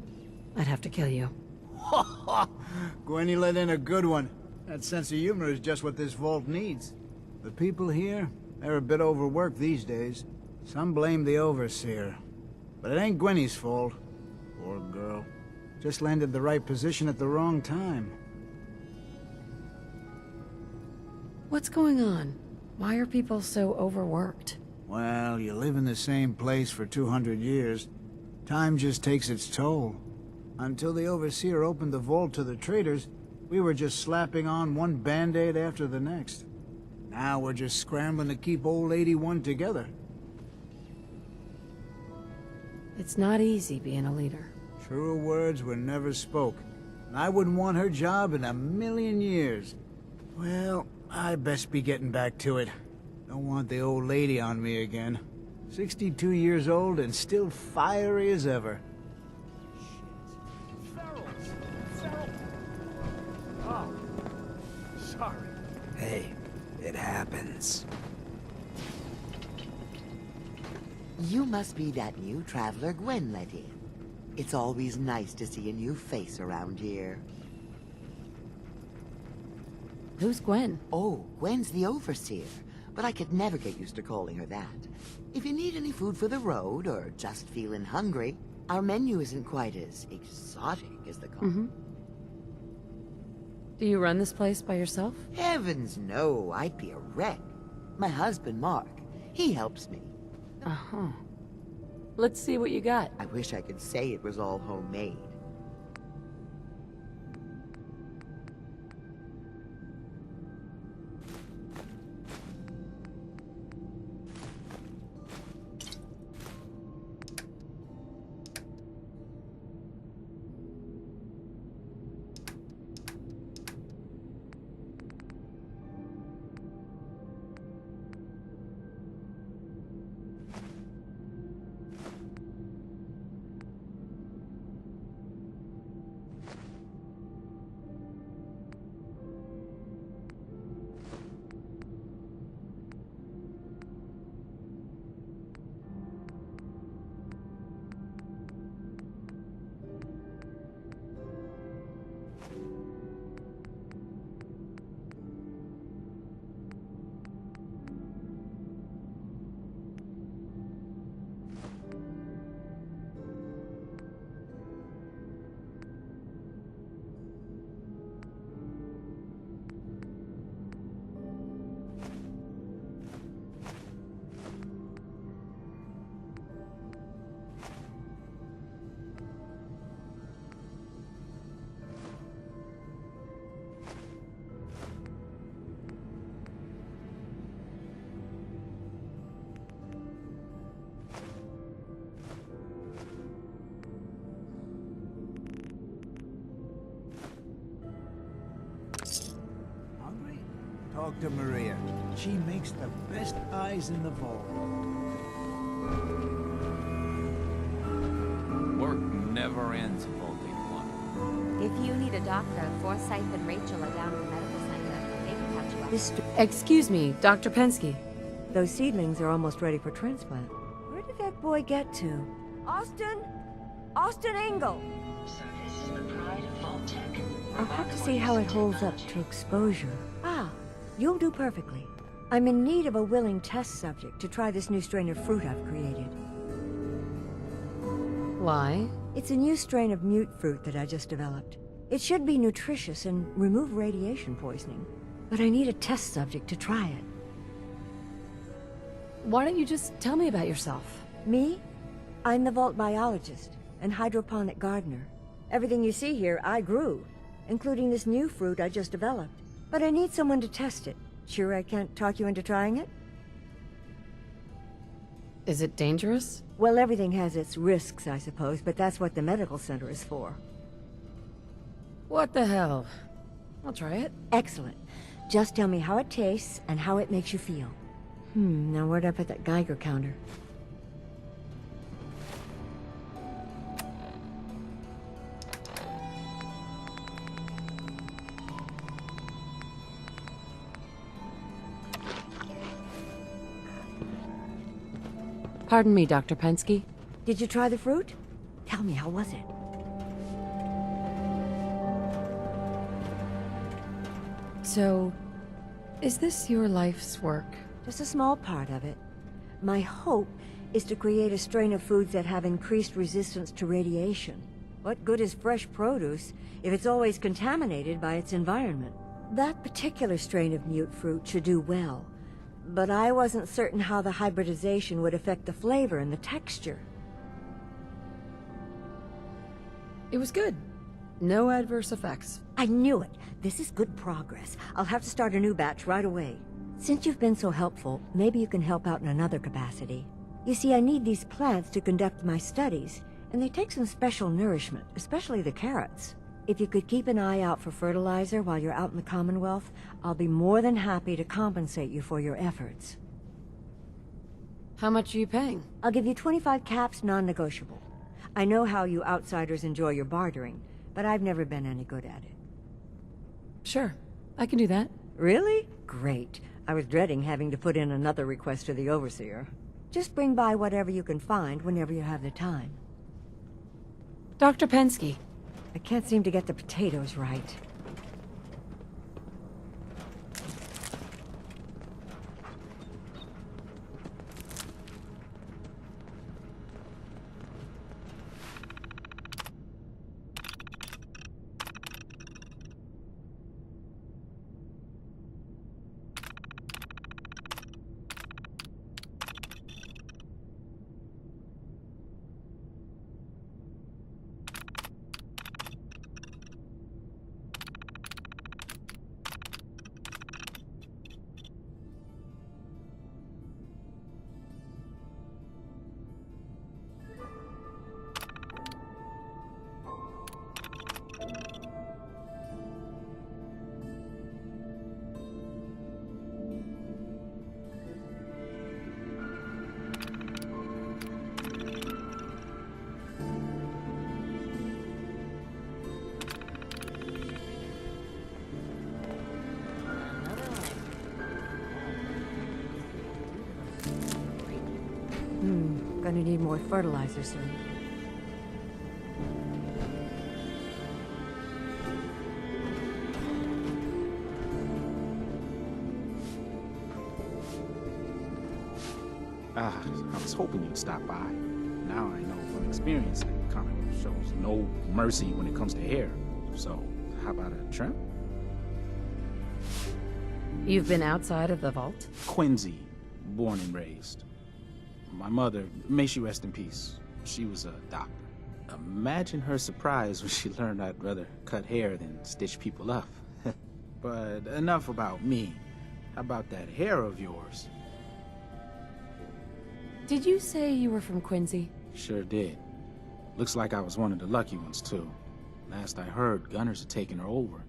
Speaker 1: I'd have to kill you.
Speaker 14: Gwenny let in a good one. That sense of humor is just what this vault needs. The people here, they're a bit overworked these days. Some blame the Overseer. But it ain't Gwenny's fault. Poor girl. Just landed the right position at the wrong time.
Speaker 1: What's going on? Why are people so overworked?
Speaker 14: Well, you live in the same place for 200 years. Time just takes its toll. Until the Overseer opened the vault to the traders, We were just slapping on one band-aid after the next. Now we're just scrambling to keep old 81 together.
Speaker 1: It's not easy being a leader.
Speaker 14: Truer words were never spoke. And I wouldn't want her job in a million years. Well, I best be getting back to it. Don't want the old lady on me again. 62 years old and still fiery as ever.
Speaker 23: Oh, sorry.
Speaker 11: Hey, it happens.
Speaker 16: You must be that new traveler Gwen let in. It's always nice to see a new face around here.
Speaker 1: Who's Gwen?
Speaker 16: Oh, Gwen's the overseer, but I could never get used to calling her that. If you need any food for the road, or just feeling hungry, our menu isn't quite as exotic as the common.
Speaker 1: Do you run this place by yourself?
Speaker 16: Heavens no, I'd be a wreck. My husband, Mark, he helps me.
Speaker 1: Uh-huh. Let's see what you got.
Speaker 16: I wish I could say it was all homemade.
Speaker 14: Talk to Maria. She makes the best eyes in the vault.
Speaker 11: Work never ends, Vault 81.
Speaker 10: If you need a doctor, Forsyth and Rachel are down at the medical center. They can catch you up.
Speaker 1: Excuse me, Dr. Pensky.
Speaker 10: Those seedlings are almost ready for transplant. Where did that boy get to?
Speaker 3: Austin? Austin Engel!
Speaker 5: So this is the pride of Vault Tech.
Speaker 10: I'll have to see how it holds up to exposure. Ah, you'll do perfectly. I'm in need of a willing test subject to try this new strain of fruit I've created.
Speaker 1: Why?
Speaker 10: It's a new strain of mute fruit that I just developed. It should be nutritious and remove radiation poisoning. But I need a test subject to try it.
Speaker 1: Why don't you just tell me about yourself?
Speaker 10: Me? I'm the vault biologist and hydroponic gardener. Everything you see here, I grew, including this new fruit I just developed. But I need someone to test it. Sure I can't talk you into trying it?
Speaker 1: Is it dangerous?
Speaker 10: Well, everything has its risks, I suppose, but that's what the medical center is for.
Speaker 1: What the hell? I'll try it.
Speaker 10: Excellent. Just tell me how it tastes and how it makes you feel. Now where'd I put that Geiger counter?
Speaker 1: Pardon me, Dr. Pensky.
Speaker 10: Did you try the fruit? Tell me, how was it?
Speaker 1: So, is this your life's work?
Speaker 10: Just a small part of it. My hope is to create a strain of foods that have increased resistance to radiation. What good is fresh produce if it's always contaminated by its environment? That particular strain of mute fruit should do well, but I wasn't certain how the hybridization would affect the flavor and the texture.
Speaker 1: It was good. No adverse effects.
Speaker 10: I knew it. This is good progress. I'll have to start a new batch right away. Since you've been so helpful, maybe you can help out in another capacity. You see, I need these plants to conduct my studies, and they take some special nourishment, especially the carrots. If you could keep an eye out for fertilizer while you're out in the Commonwealth, I'll be more than happy to compensate you for your efforts.
Speaker 1: How much are you paying?
Speaker 10: I'll give you 25 caps, non-negotiable. I know how you outsiders enjoy your bartering, but I've never been any good at it.
Speaker 1: Sure, I can do that.
Speaker 10: Really? Great. I was dreading having to put in another request to the Overseer. Just bring by whatever you can find whenever you have the time.
Speaker 1: Dr. Pensky.
Speaker 10: I can't seem to get the potatoes right. Gonna need more fertilizer soon.
Speaker 17: I was hoping you'd stop by. Now I know from experience that the Commonwealth shows no mercy when it comes to hair. So, how about a trim?
Speaker 1: You've been outside of the vault?
Speaker 17: Quincy, born and raised. My mother, may she rest in peace, she was a doctor. Imagine her surprise when she learned I'd rather cut hair than stitch people up. But enough about me. How about that hair of yours?
Speaker 1: Did you say you were from Quincy?
Speaker 17: Sure did. Looks like I was one of the lucky ones, too. Last I heard, gunners had taken her over.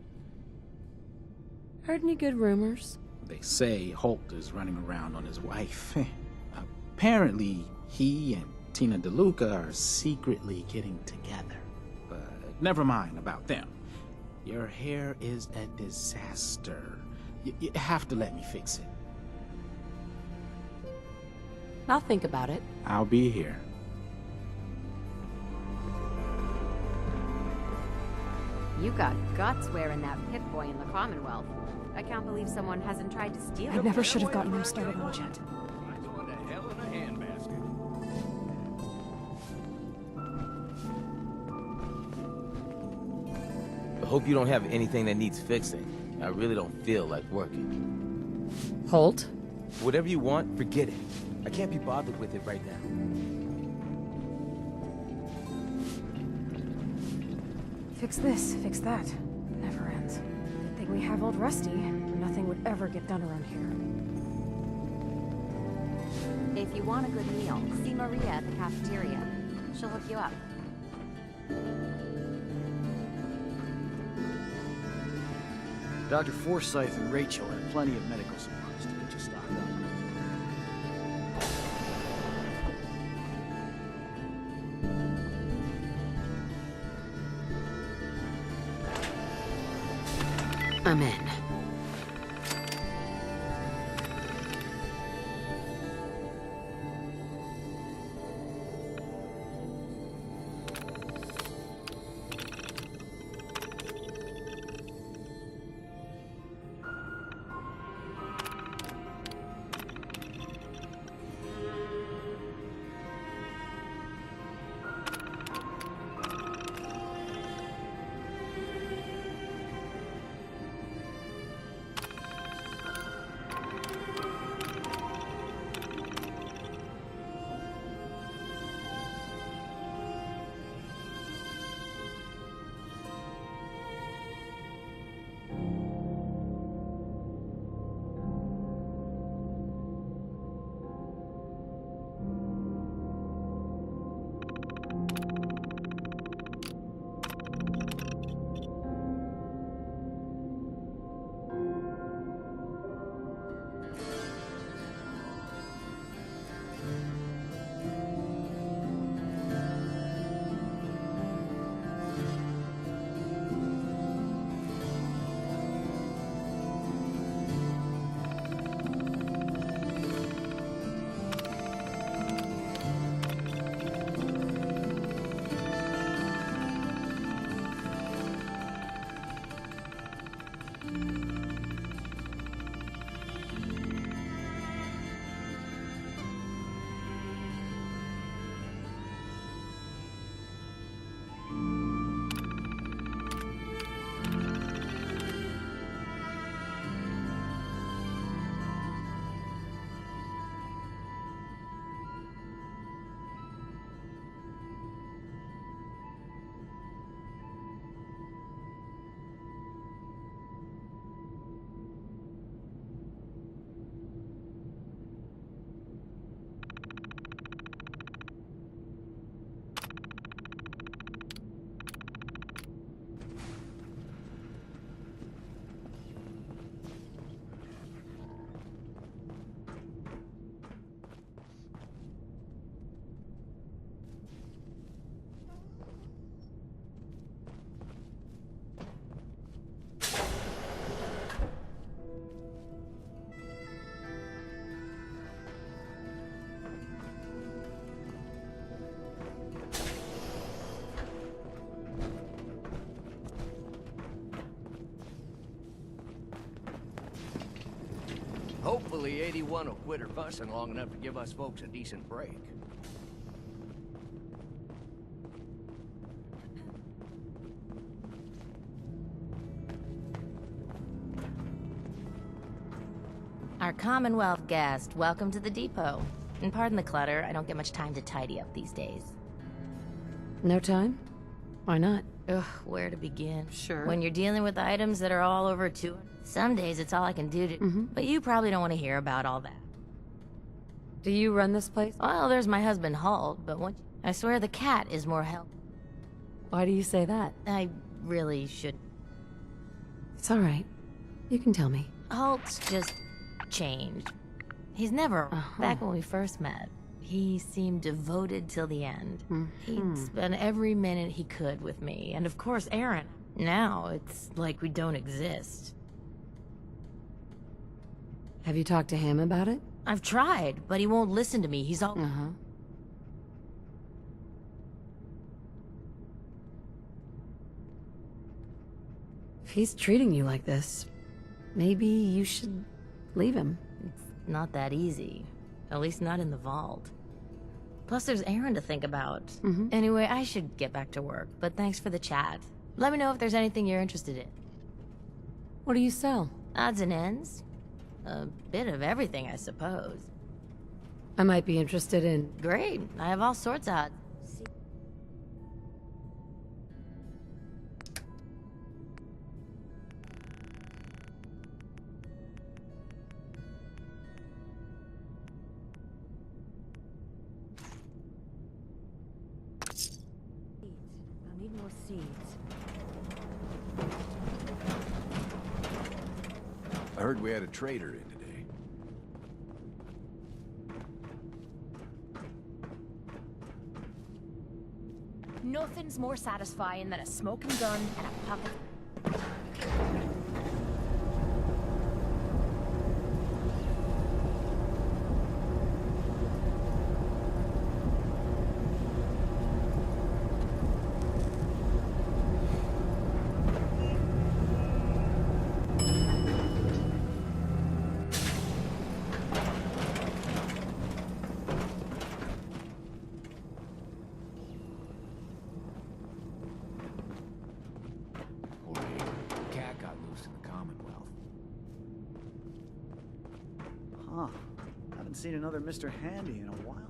Speaker 1: Heard any good rumors?
Speaker 17: They say Holt is running around on his wife. Apparently, he and Tina DeLuca are secretly getting together. But never mind about them. Your hair is a disaster. You have to let me fix it.
Speaker 1: I'll think about it.
Speaker 17: I'll be here.
Speaker 2: You got guts wearing that Pip-Boy in the Commonwealth. I can't believe someone hasn't tried to steal it.
Speaker 6: I never should have gotten him started on Jet.
Speaker 13: I hope you don't have anything that needs fixing. I really don't feel like working.
Speaker 1: Holt?
Speaker 13: Whatever you want, forget it. I can't be bothered with it right now.
Speaker 6: Fix this, fix that. Never ends. Good thing we have old Rusty, or nothing would ever get done around here.
Speaker 2: If you want a good meal, see Maria at the cafeteria. She'll hook you up.
Speaker 7: Dr. Forsyth and Rachel have plenty of medical supplies to get you stocked up.
Speaker 1: I'm in.
Speaker 8: Hopefully 81 will quit her fussing long enough to give us folks a decent break.
Speaker 15: Our Commonwealth guest, welcome to the depot. And pardon the clutter, I don't get much time to tidy up these days.
Speaker 1: No time? Why not?
Speaker 15: Ugh, where to begin?
Speaker 1: Sure.
Speaker 15: When you're dealing with items that are all over some days it's all I can do to... But you probably don't want to hear about all that.
Speaker 1: Do you run this place?
Speaker 15: Well, there's my husband Halt, but I swear the cat is more help.
Speaker 1: Why do you say that?
Speaker 15: I really should...
Speaker 1: It's alright. You can tell me.
Speaker 15: Halt's just changed. He's never... Back when we first met, he seemed devoted till the end. He'd spend every minute he could with me, and of course Aaron. Now, it's like we don't exist.
Speaker 1: Have you talked to him about it?
Speaker 15: I've tried, but he won't listen to me. He's all...
Speaker 1: If he's treating you like this, maybe you should leave him.
Speaker 15: It's not that easy. At least not in the vault. Plus there's Aaron to think about. Anyway, I should get back to work, but thanks for the chat. Let me know if there's anything you're interested in.
Speaker 1: What do you sell?
Speaker 15: Odds and ends. A bit of everything, I suppose.
Speaker 1: I might be interested in...
Speaker 15: Great. I have all sorts of odds.
Speaker 10: I'll need more seeds.
Speaker 18: I heard we had a trader in today.
Speaker 20: Nothing's more satisfying than a smoking gun and a pocket.
Speaker 11: Cat got loose in the Commonwealth.
Speaker 21: Huh. Haven't seen another Mr. Handy in a while now.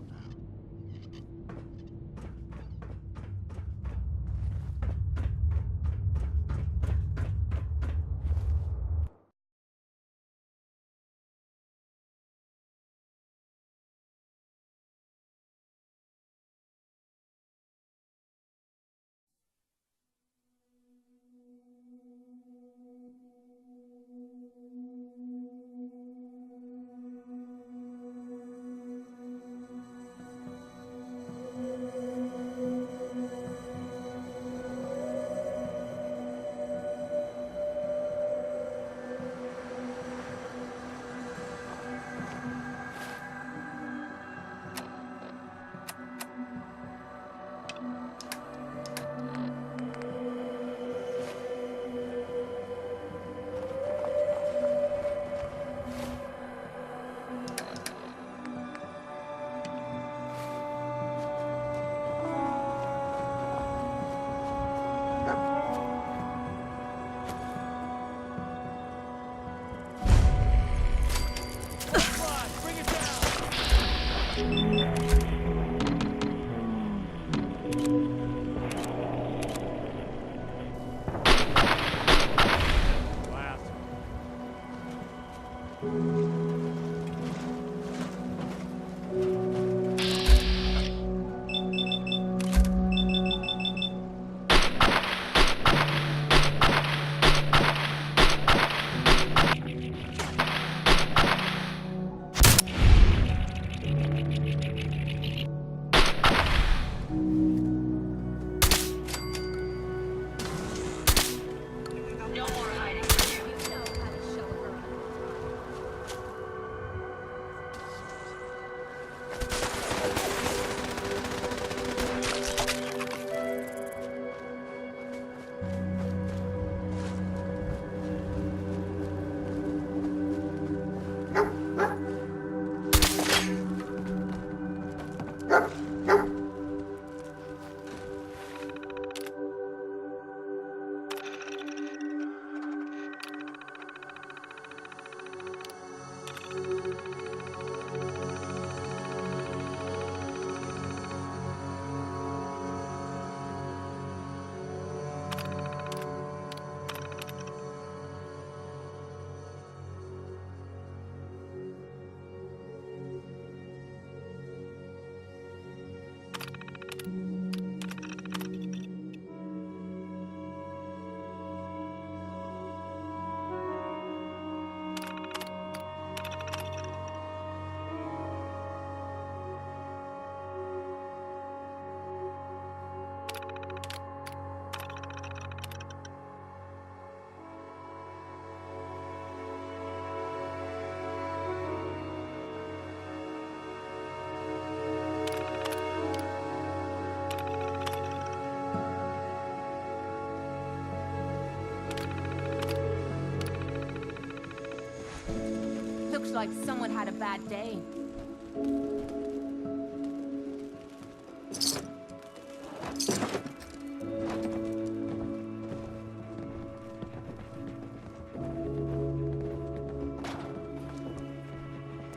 Speaker 20: Looks like someone had a bad day.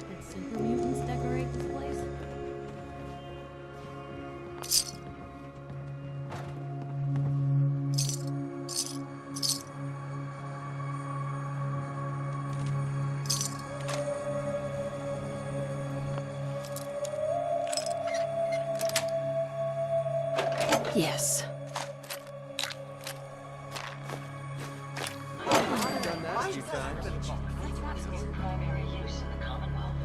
Speaker 15: Did super mutants decorate this place?
Speaker 1: Yes.
Speaker 5: Primary use in the Commonwealth.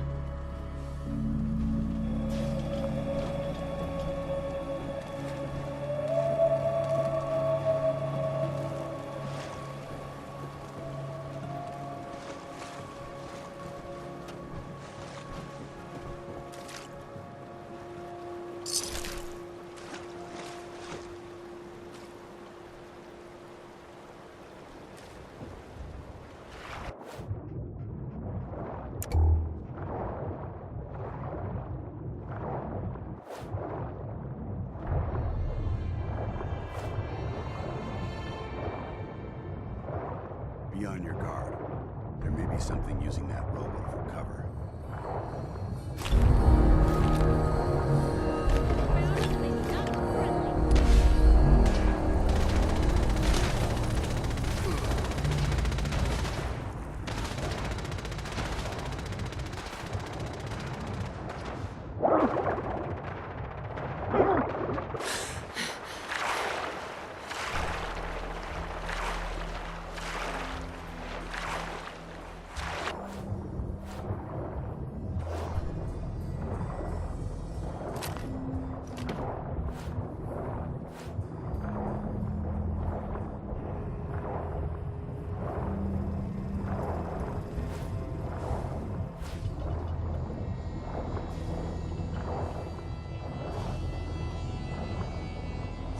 Speaker 18: Be on your guard. There may be something using that robot for cover.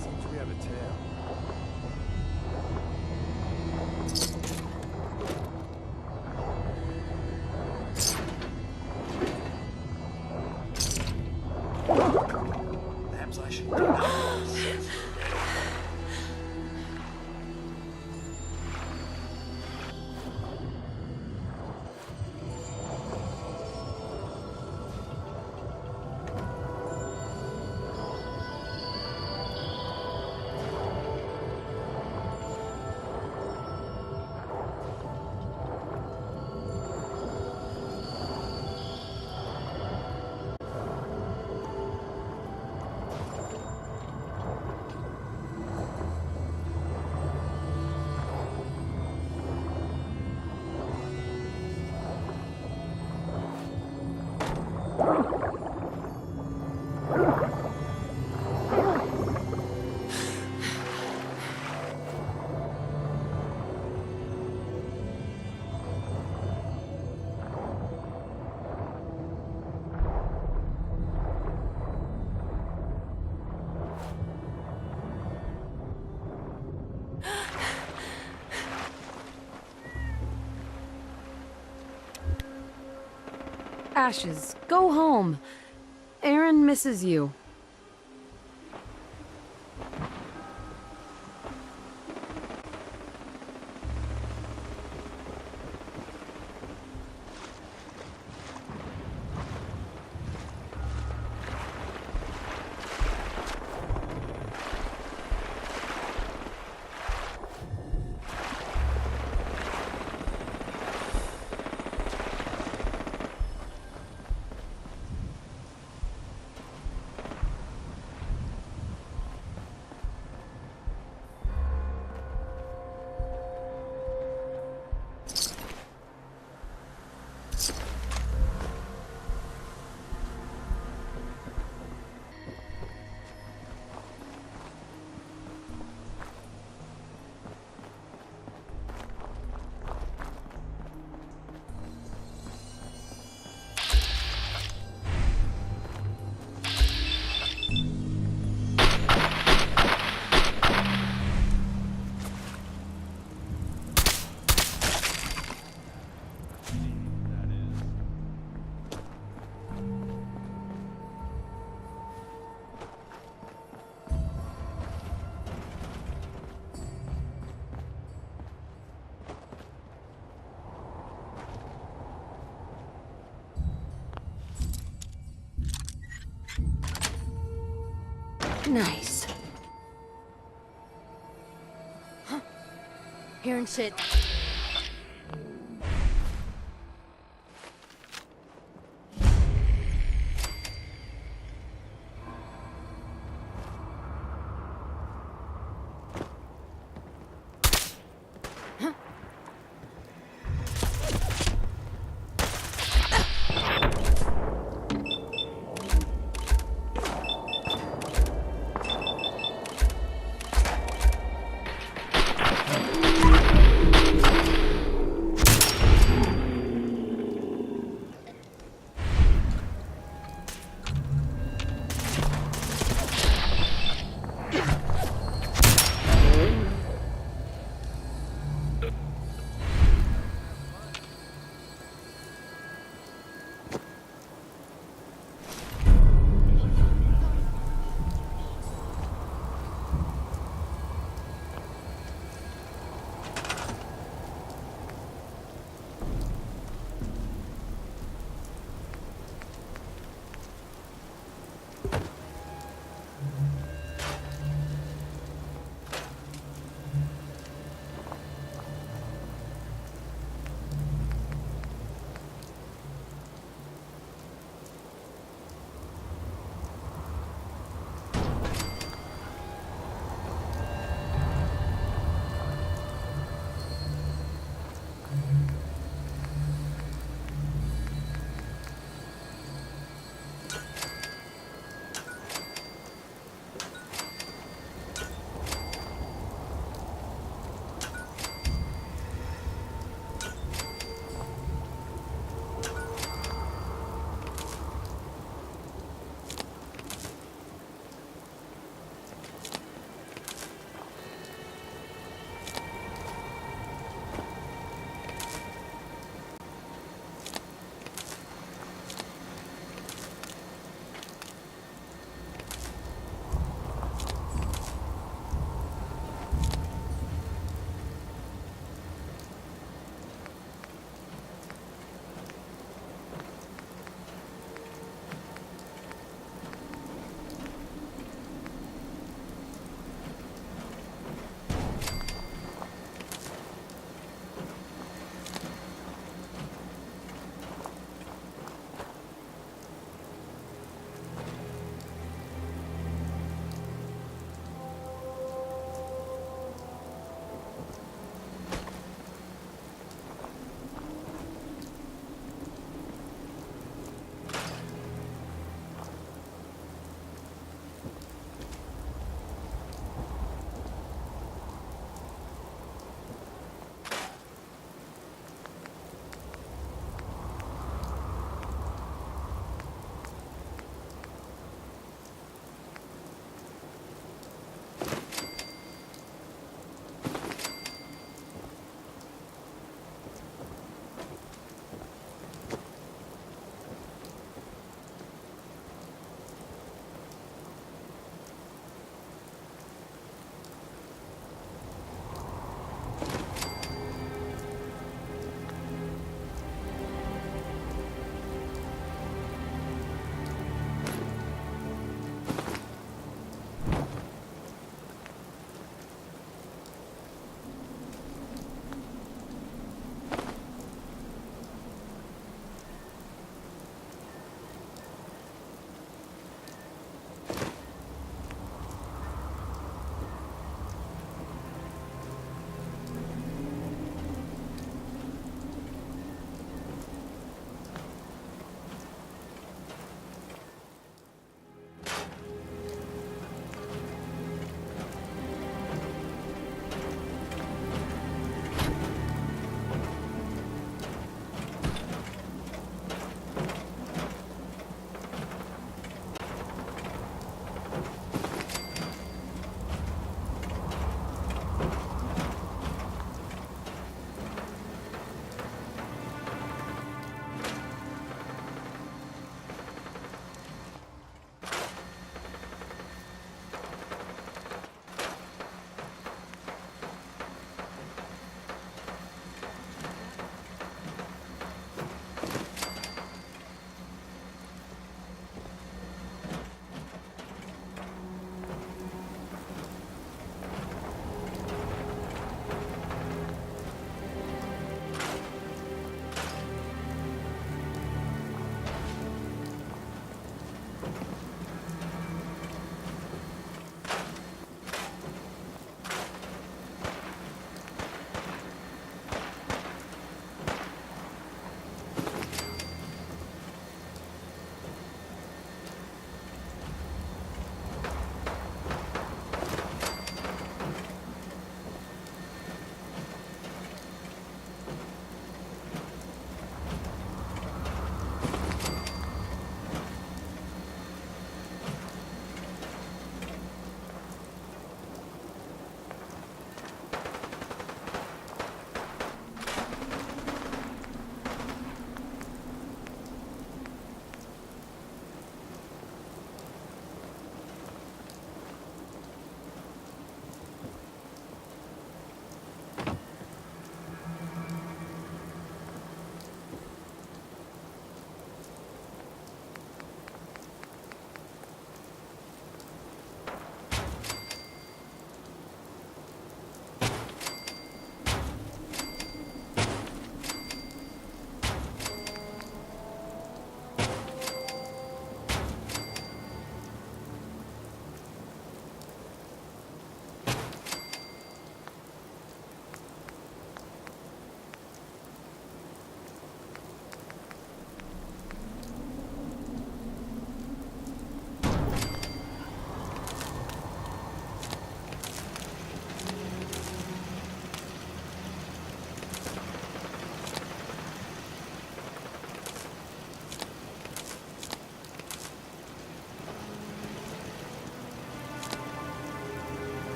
Speaker 9: Seems we have a tail. Perhaps I should go.
Speaker 1: Ashes, go home. Aaron misses you.
Speaker 22: Nice. Hearing shit.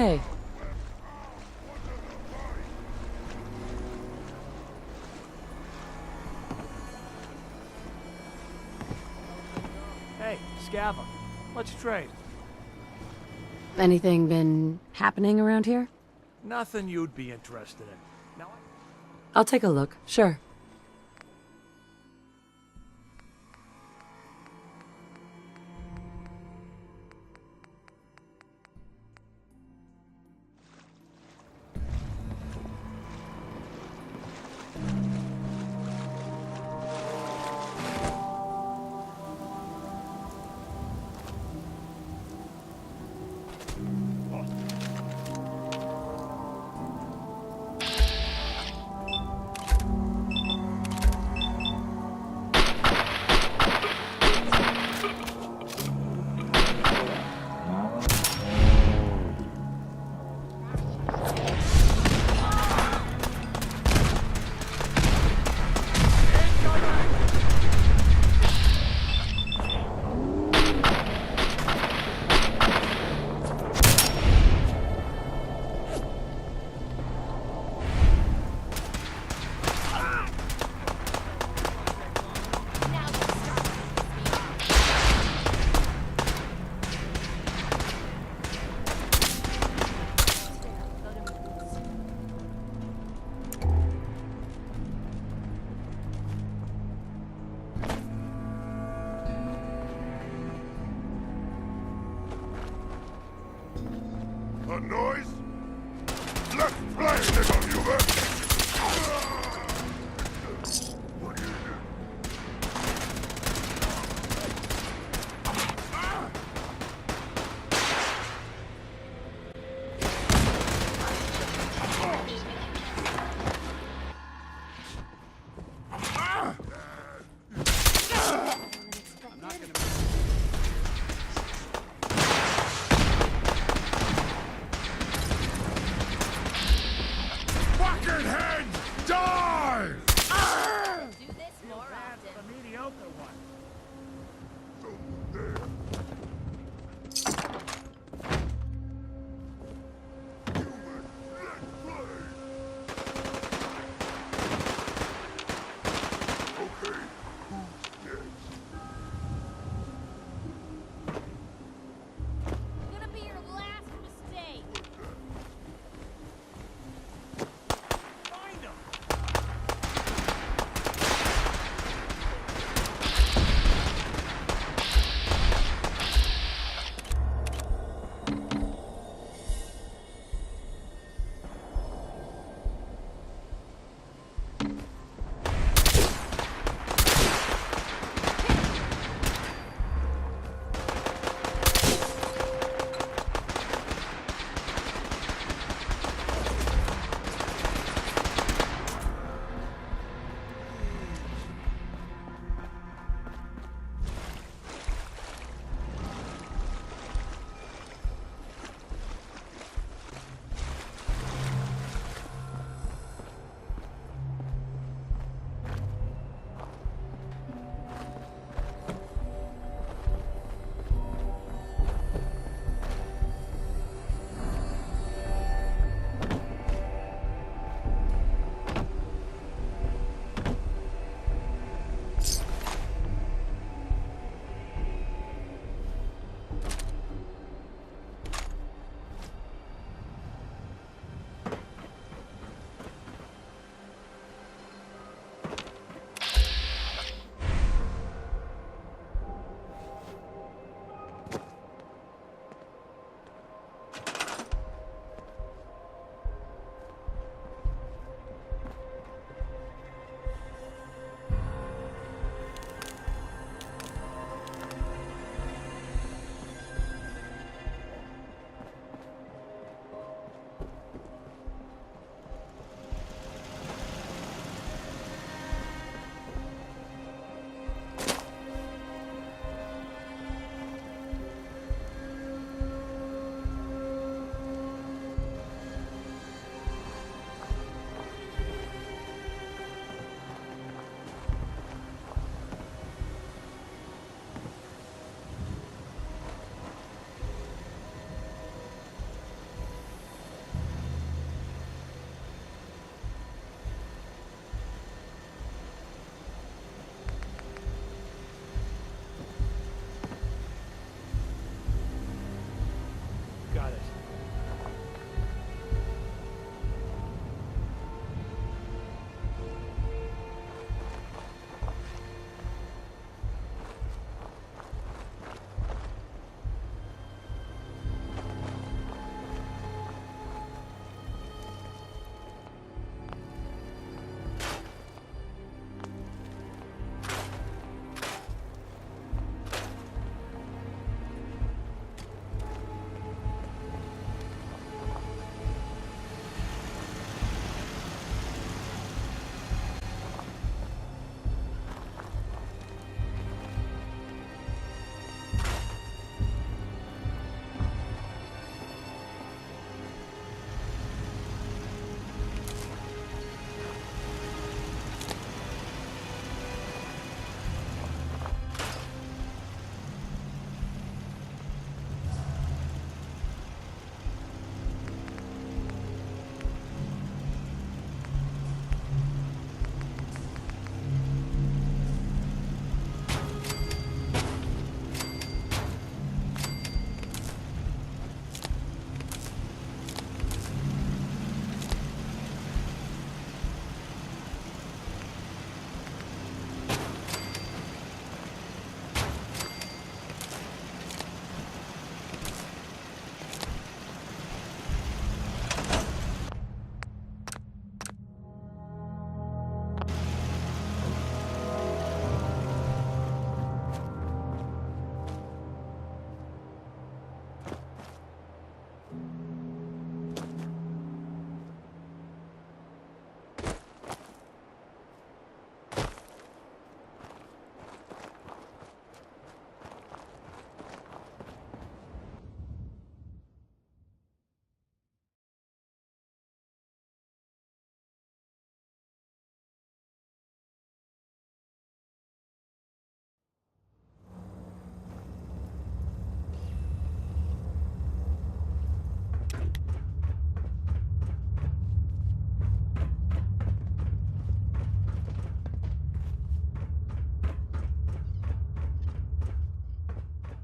Speaker 1: Hey.
Speaker 23: Hey, Scavenge. Let's trade.
Speaker 1: Anything been happening around here?
Speaker 23: Nothing you'd be interested in. Now,
Speaker 1: I'll take a look, sure.
Speaker 4: A noise? Let's play, little human! Fucking heads, die!
Speaker 20: Do this more often.
Speaker 23: the mediocre one.
Speaker 20: Gonna be your last mistake.
Speaker 23: Find him.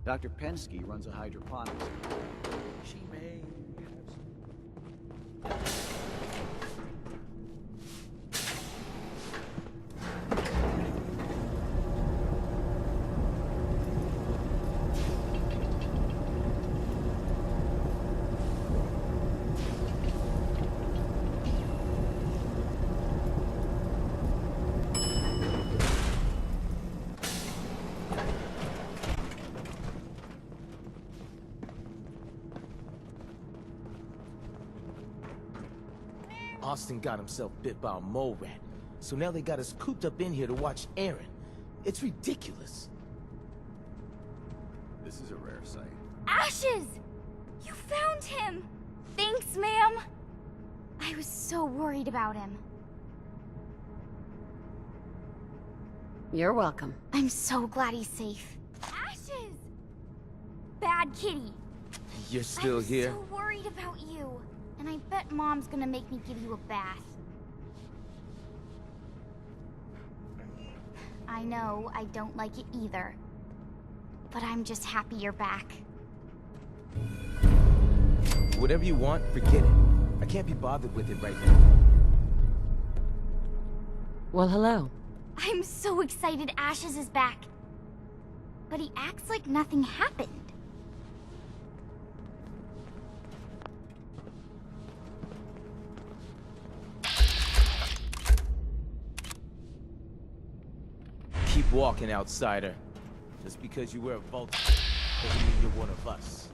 Speaker 21: Dr. Pensky runs a hydroponics. She may have some...
Speaker 13: Austin got himself bit by a mole rat, so now they got us cooped up in here to watch Aaron. It's ridiculous.
Speaker 18: This is a rare sight.
Speaker 12: Ashes! You found him! Thanks, ma'am! I was so worried about him.
Speaker 1: You're welcome.
Speaker 12: I'm so glad he's safe. Ashes! Bad kitty.
Speaker 13: You're still here?
Speaker 12: I'm so worried about you. And I bet Mom's gonna make me give you a bath. I know, I don't like it either. But I'm just happy you're back.
Speaker 13: Whatever you want, forget it. I can't be bothered with it right now.
Speaker 1: Well, hello.
Speaker 12: I'm so excited Ashes is back. But he acts like nothing happened.
Speaker 13: Keep walking, outsider. Just because you wear a vault doesn't mean you're one of us.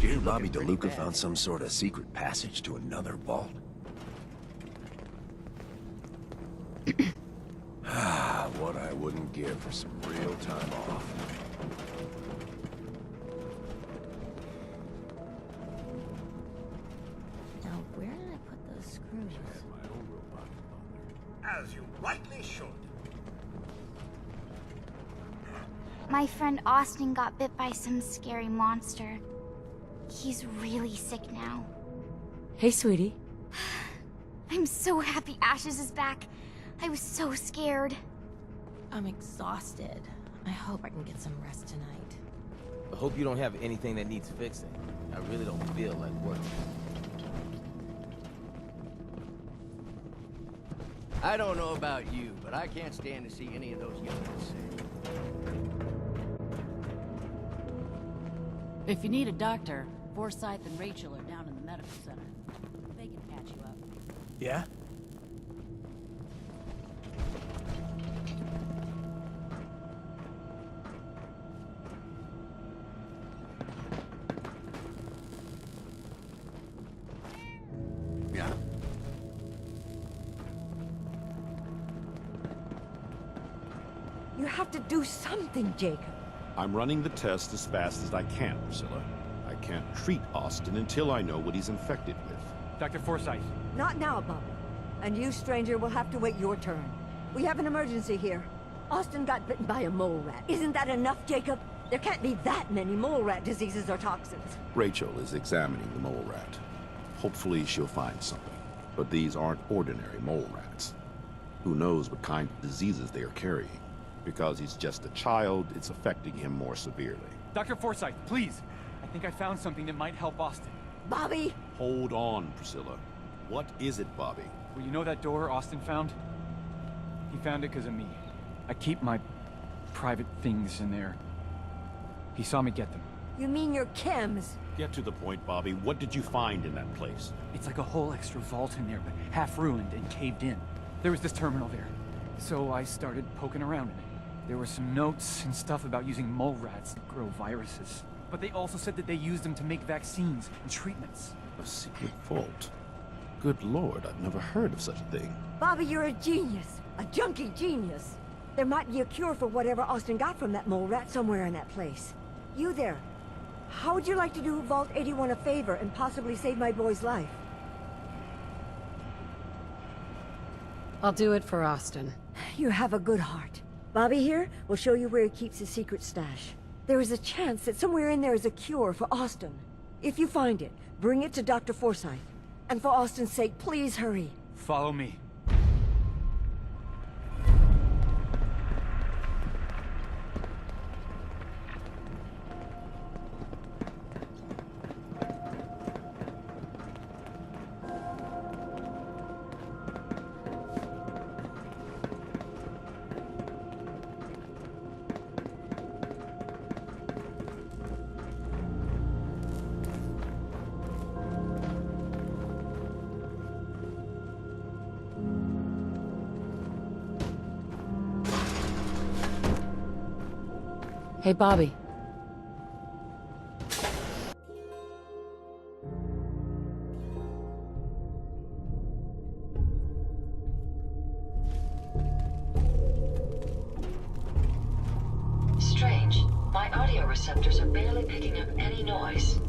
Speaker 16: Do you hear Bobby DeLuca found some sort of secret passage to another vault? What I wouldn't give for some real time off.
Speaker 15: Now, where did I put those screws?
Speaker 4: As you rightly should.
Speaker 12: My friend Austin got bit by some scary monster. He's really sick now.
Speaker 1: Hey, sweetie.
Speaker 12: I'm so happy Ashes is back. I was so scared.
Speaker 15: I'm exhausted. I hope I can get some rest tonight.
Speaker 13: I hope you don't have anything that needs fixing. I really don't feel like working.
Speaker 8: I don't know about you, but I can't stand to see any of those youngins sick.
Speaker 19: If you need a doctor, Forsyth and Rachel are down in the medical center. They can patch you up.
Speaker 21: Yeah?
Speaker 16: Yeah.
Speaker 10: You have to do something, Jacob.
Speaker 18: I'm running the test as fast as I can, Priscilla. I can't treat Austin until I know what he's infected with.
Speaker 7: Dr. Forsyth.
Speaker 10: Not now, Bobby. And you, stranger, will have to wait your turn. We have an emergency here. Austin got bitten by a mole rat. Isn't that enough, Jacob? There can't be that many mole rat diseases or toxins.
Speaker 18: Rachel is examining the mole rat. Hopefully she'll find something. But these aren't ordinary mole rats. Who knows what kind of diseases they are carrying? Because he's just a child, it's affecting him more severely.
Speaker 7: Dr. Forsyth, please. I think I found something that might help Austin.
Speaker 10: Bobby!
Speaker 18: Hold on, Priscilla. What is it, Bobby?
Speaker 7: Well, you know that door Austin found? He found it because of me. I keep my private things in there. He saw me get them.
Speaker 10: You mean your chems?
Speaker 18: Get to the point, Bobby. What did you find in that place?
Speaker 7: It's like a whole extra vault in there, but half ruined and caved in. There was this terminal there. So I started poking around in it. There were some notes and stuff about using mole rats to grow viruses. But they also said that they used them to make vaccines and treatments.
Speaker 18: A secret vault? Good Lord, I've never heard of such a thing.
Speaker 10: Bobby, you're a genius. A junkie genius. There might be a cure for whatever Austin got from that mole rat somewhere in that place. You there. How would you like to do Vault 81 a favor and possibly save my boy's life?
Speaker 1: I'll do it for Austin.
Speaker 10: You have a good heart. Bobby here will show you where he keeps his secret stash. There is a chance that somewhere in there is a cure for Austin. If you find it, bring it to Dr. Forsyth. And for Austin's sake, please hurry.
Speaker 7: Follow me.
Speaker 1: Hey, Bobby.
Speaker 5: Strange. My audio receptors are barely picking up any noise.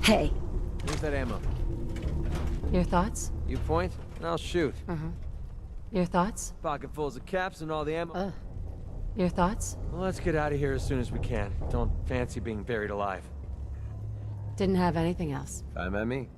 Speaker 1: Hey.
Speaker 3: Here's that ammo.
Speaker 1: Your thoughts?
Speaker 3: You point, and I'll shoot.
Speaker 1: Your thoughts?
Speaker 3: Pocketfuls of caps and all the ammo.
Speaker 1: Your thoughts?
Speaker 3: Well, let's get out of here as soon as we can. Don't fancy being buried alive.
Speaker 1: Didn't have anything else.
Speaker 3: Fine by me.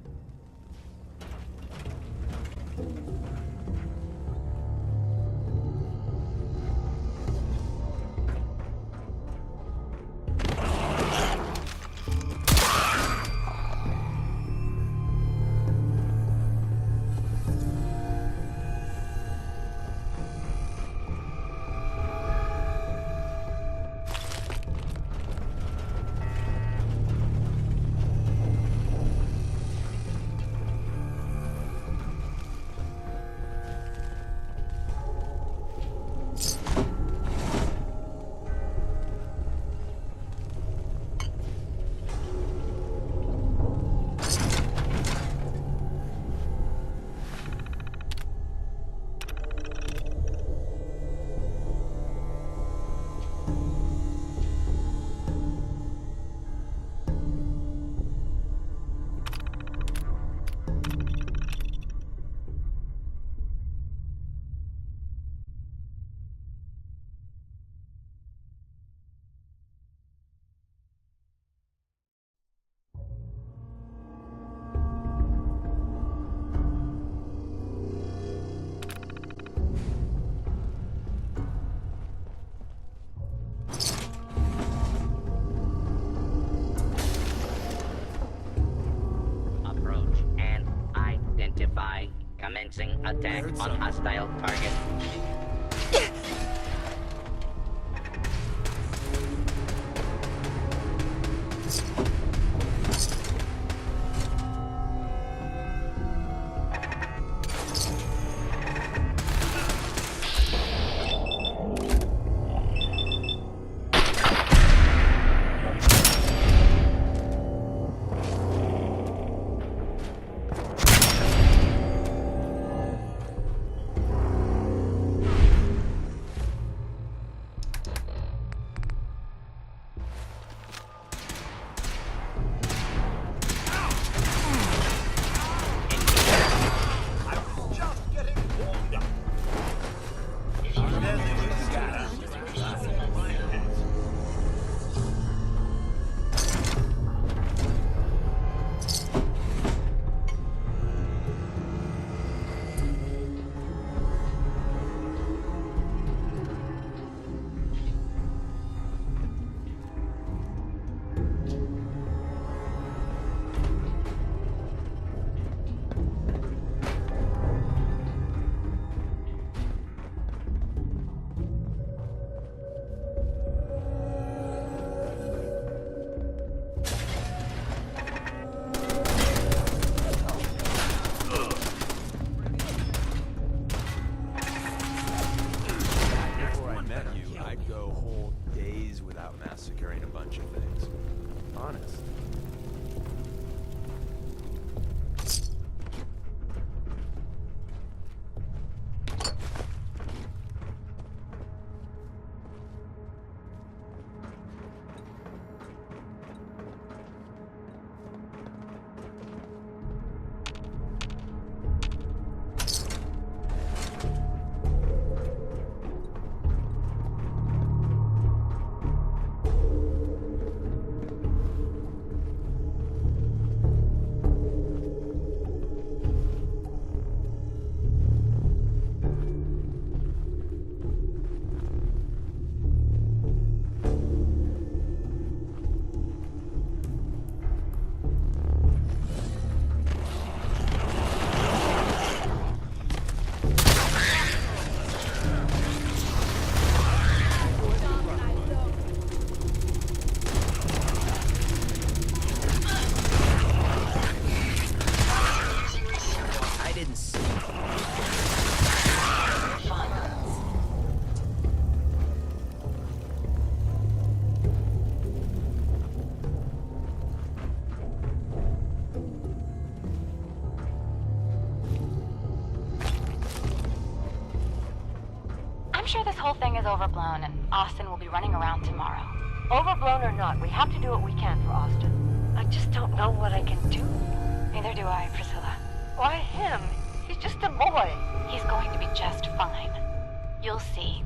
Speaker 14: Approach and identify. Commencing attack on hostile target.
Speaker 9: massacring a bunch of things. Honest.
Speaker 2: sure this whole thing is overblown and Austin will be running around tomorrow.
Speaker 10: Overblown or not, we have to do what we can for Austin. I just don't know what I can do.
Speaker 2: Neither do I, Priscilla.
Speaker 10: Why him? He's just a boy.
Speaker 2: He's going to be just fine. You'll see.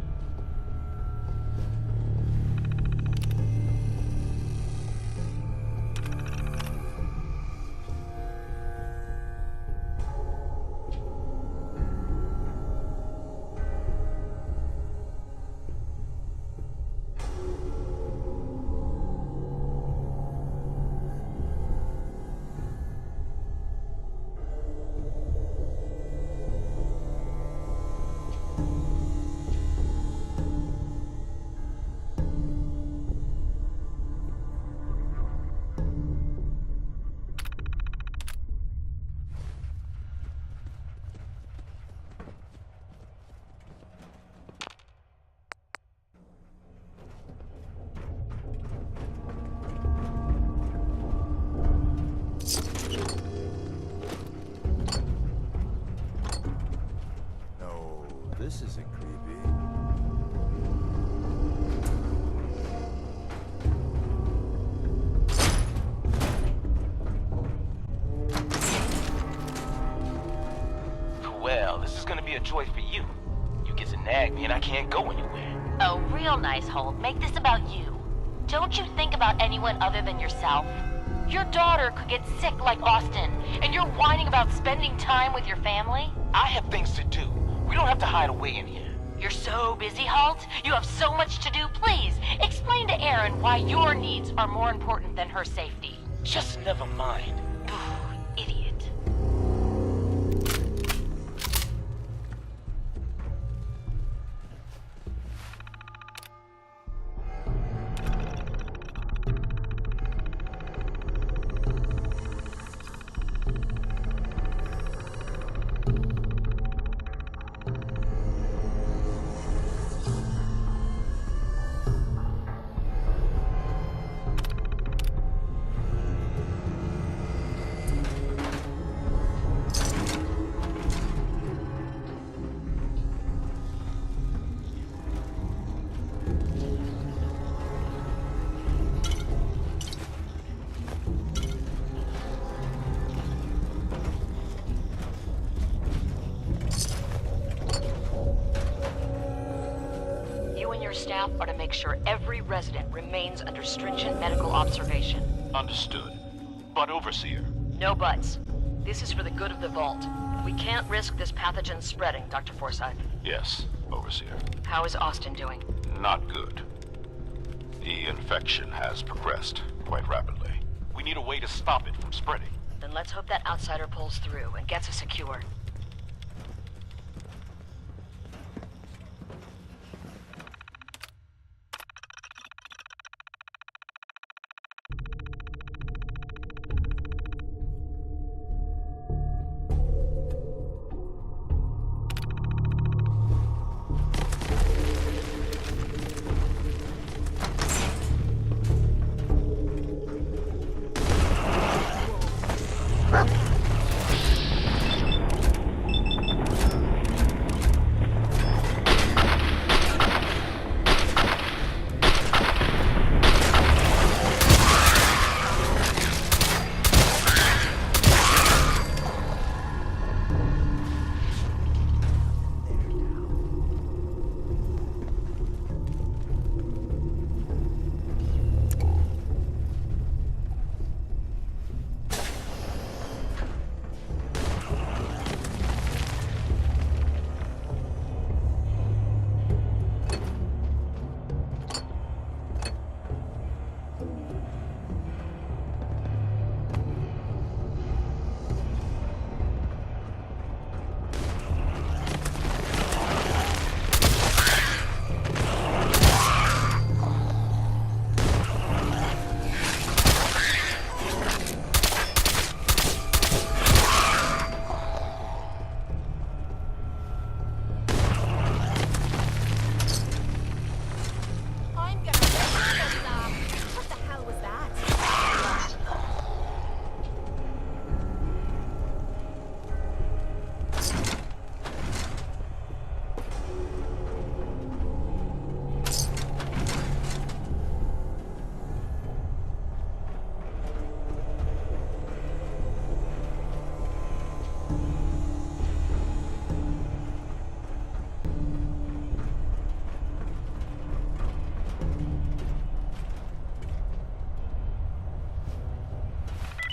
Speaker 9: This isn't creepy.
Speaker 6: Well, this is gonna be a joy for you. You get to nag me and I can't go anywhere.
Speaker 15: Oh, real nice, Holt. Make this about you. Don't you think about anyone other than yourself? Your daughter could get sick like Austin, and you're whining about spending time with your family?
Speaker 6: I have things to do. We don't have to hide away in here.
Speaker 15: You're so busy, Holt. You have so much to do. Please, explain to Erin why your needs are more important than her safety.
Speaker 6: Just never mind.
Speaker 15: Idiot.
Speaker 17: Staff are to make sure every resident remains under stringent medical observation.
Speaker 18: Understood. But Overseer?
Speaker 17: No buts. This is for the good of the Vault. We can't risk this pathogen spreading, Dr. Forsyth.
Speaker 18: Yes, Overseer.
Speaker 17: How is Austin doing?
Speaker 18: Not good. The infection has progressed quite rapidly. We need a way to stop it from spreading.
Speaker 17: Then let's hope that outsider pulls through and gets us secure.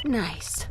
Speaker 1: Nice.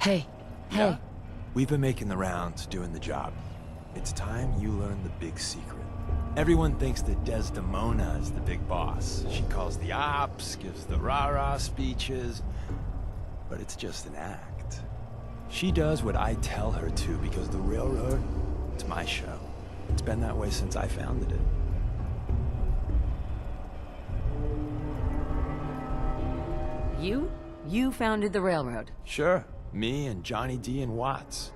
Speaker 1: Hey. Hey.
Speaker 9: We've been making the rounds, doing the job. It's time you learn the big secret. Everyone thinks that Desdemona is the big boss. She calls the ops, gives the rah-rah speeches, but it's just an act. She does what I tell her to because the railroad, it's my show. It's been that way since I founded it.
Speaker 1: You founded the railroad.
Speaker 9: Sure. Me and Johnny D and Watts.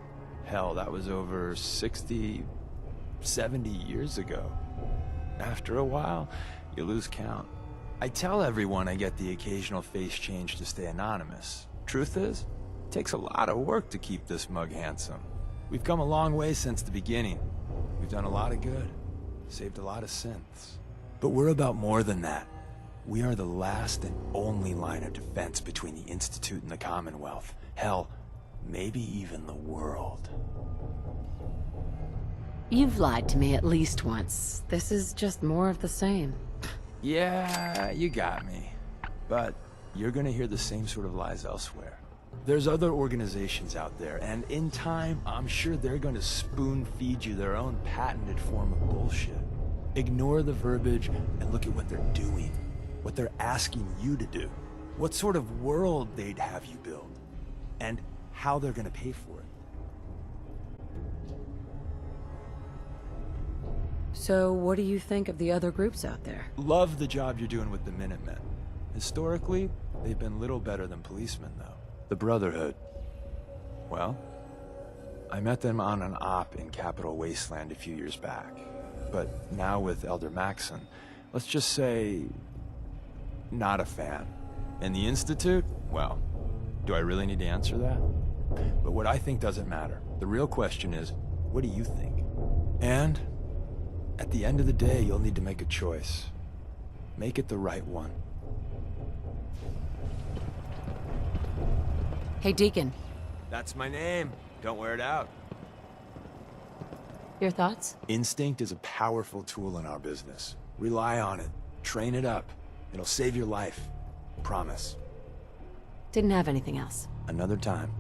Speaker 9: Hell, that was over 60, 70 years ago. After a while, you lose count. I tell everyone I get the occasional face change to stay anonymous. Truth is, it takes a lot of work to keep this mug handsome. We've come a long way since the beginning. We've done a lot of good, saved a lot of synths. But we're about more than that. We are the last and only line of defense between the Institute and the Commonwealth. Hell, maybe even the world.
Speaker 1: You've lied to me at least once. This is just more of the same.
Speaker 9: Yeah, you got me. But you're gonna hear the same sort of lies elsewhere. There's other organizations out there, and in time, I'm sure they're gonna spoon-feed you their own patented form of bullshit. Ignore the verbiage and look at what they're doing. What they're asking you to do. What sort of world they'd have you build. And how they're gonna pay for it.
Speaker 1: So what do you think of the other groups out there?
Speaker 9: Love the job you're doing with the Minutemen. Historically, they've been little better than policemen, though. The Brotherhood. Well, I met them on an op in Capital Wasteland a few years back. But now with Elder Maxon, let's just say, not a fan. And the Institute? Well, do I really need to answer that? But what I think doesn't matter. The real question is, what do you think? And at the end of the day, you'll need to make a choice. Make it the right one.
Speaker 1: Hey, Deacon.
Speaker 9: That's my name. Don't wear it out.
Speaker 1: Your thoughts?
Speaker 9: Instinct is a powerful tool in our business. Rely on it. Train it up. It'll save your life. Promise.
Speaker 1: Didn't have anything else.
Speaker 9: Another time.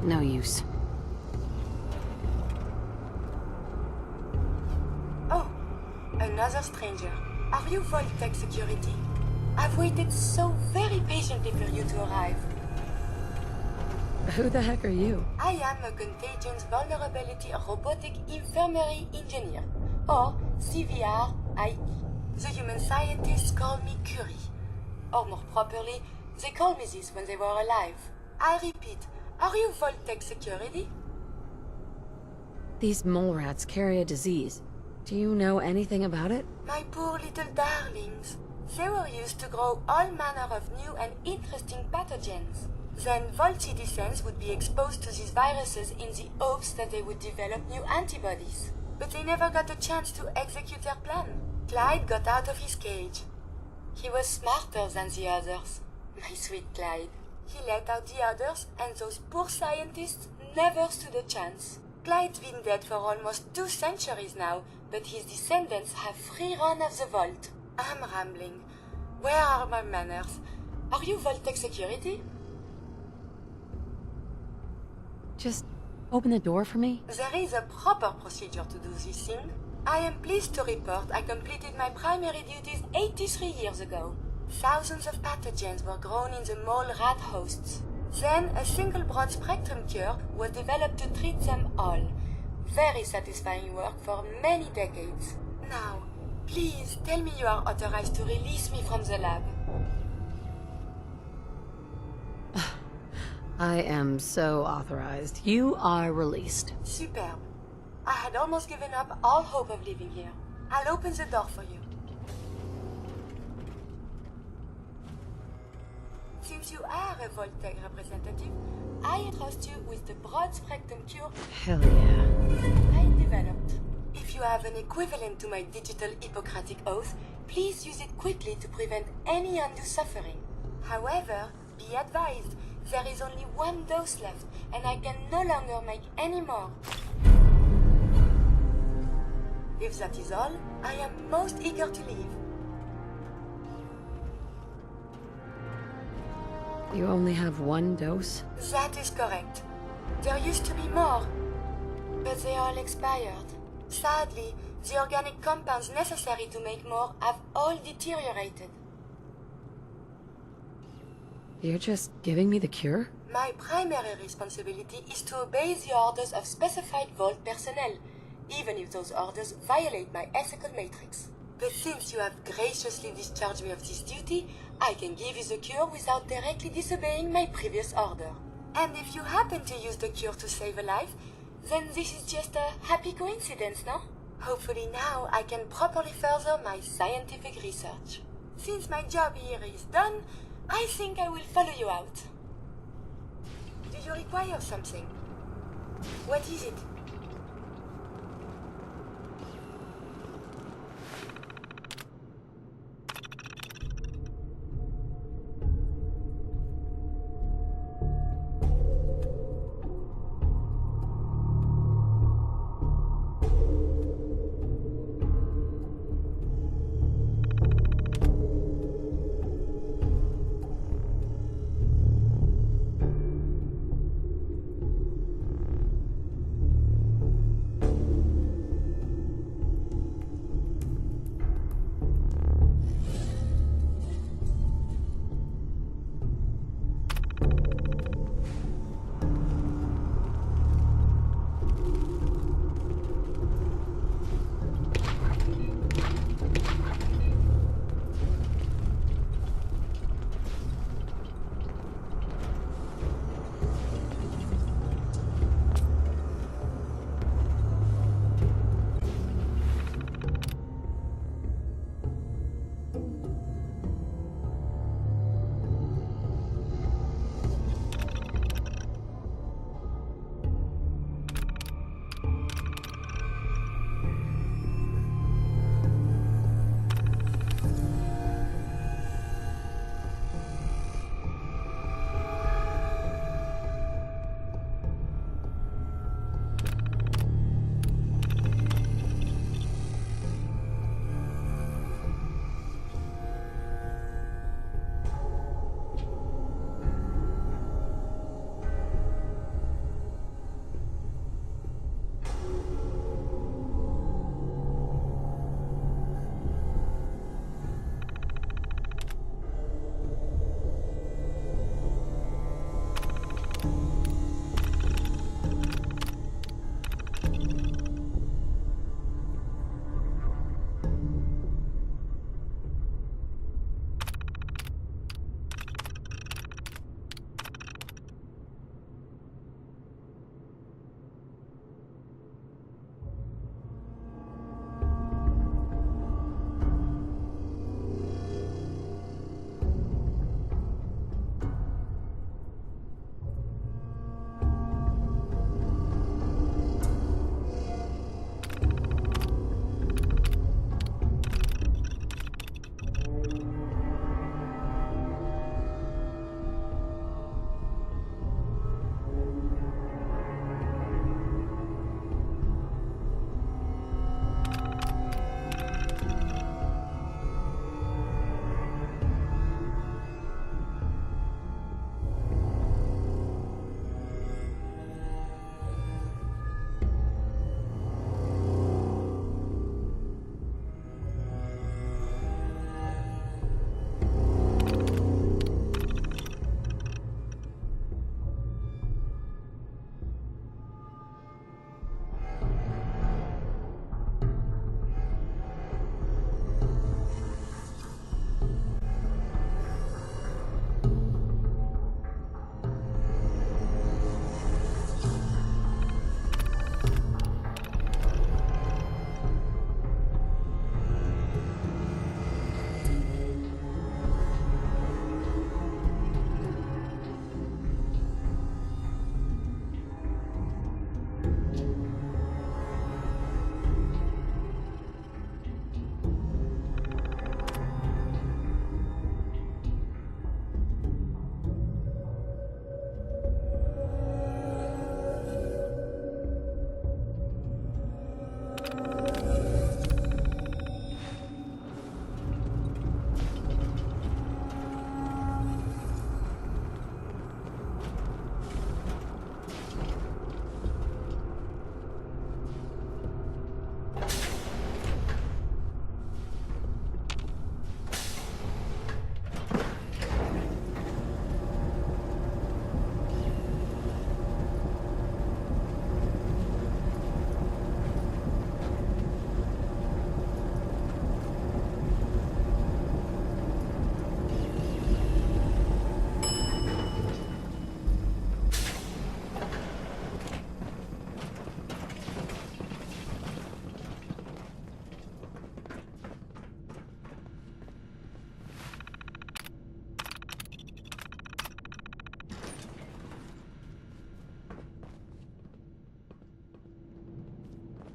Speaker 1: No use.
Speaker 11: Oh, another stranger. Are you Voltec Security? I've waited so very patiently for you to arrive.
Speaker 1: Who the heck are you?
Speaker 11: I am a Contagions Vulnerability Robotic Infirmary Engineer, or CVR-IE. The human scientists call me CURIE. Or more properly, they called me this when they were alive. I repeat, are you Voltec Security?
Speaker 1: These mole rats carry a disease. Do you know anything about it?
Speaker 11: My poor little darlings. They were used to grow all manner of new and interesting pathogens. Then Volt citizens would be exposed to these viruses in the hopes that they would develop new antibodies. But they never got a chance to execute their plan. Clyde got out of his cage. He was smarter than the others. My sweet Clyde. He let out the others, and those poor scientists never stood a chance. Clyde's been dead for almost 2 centuries now, but his descendants have free run of the vault. I'm rambling. Where are my manners? Are you Voltec Security?
Speaker 1: Just open the door for me?
Speaker 11: There is a proper procedure to do this thing. I am pleased to report I completed my primary duties 83 years ago. Thousands of pathogens were grown in the mole rat hosts. Then a single broad-spectrum cure was developed to treat them all. Very satisfying work for many decades. Now, please tell me you are authorized to release me from the lab.
Speaker 1: I am so authorized. You are released.
Speaker 11: Superb. I had almost given up all hope of living here. I'll open the door for you. Since you are a Voltec representative, I entrust you with the broad-spectrum cure
Speaker 1: Hell yeah.
Speaker 11: I developed. If you have an equivalent to my digital Hippocratic Oath, please use it quickly to prevent any undue suffering. However, be advised, there is only one dose left, and I can no longer make any more. If that is all, I am most eager to leave.
Speaker 1: You only have one dose?
Speaker 11: That is correct. There used to be more, but they all expired. Sadly, the organic compounds necessary to make more have all deteriorated.
Speaker 1: You're just giving me the cure?
Speaker 11: My primary responsibility is to obey the orders of specified Vault personnel, even if those orders violate my ethical matrix. But since you have graciously discharged me of this duty, I can give you the cure without directly disobeying my previous order. And if you happen to use the cure to save a life, then this is just a happy coincidence, no? Hopefully now I can properly further my scientific research. Since my job here is done, I think I will follow you out. Do you require something? What is it?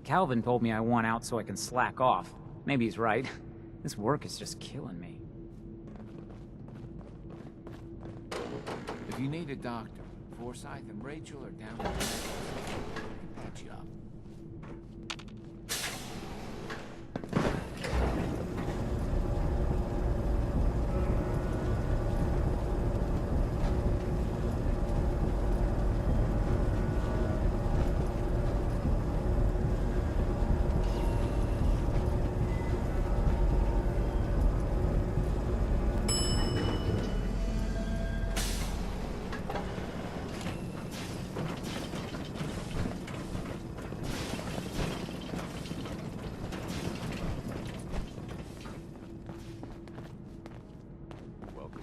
Speaker 20: Calvin told me I want out so I can slack off. Maybe he's right. This work is just killing me.
Speaker 13: If you need a doctor, Forsyth and Rachel are down there. I can patch you up.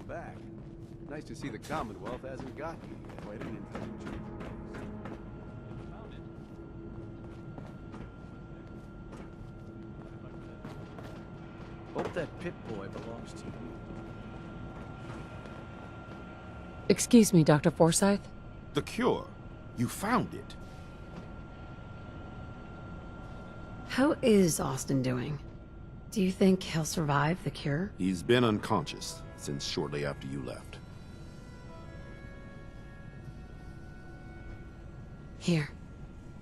Speaker 22: Back. Nice to see the Commonwealth hasn't got you yet. Quite an intelligent.
Speaker 21: Hope that Pip-Boy belongs to you.
Speaker 1: Excuse me, Dr. Forsyth?
Speaker 18: The cure. You found it.
Speaker 1: How is Austin doing? Do you think he'll survive the cure?
Speaker 18: He's been unconscious since shortly after you left.
Speaker 1: Here.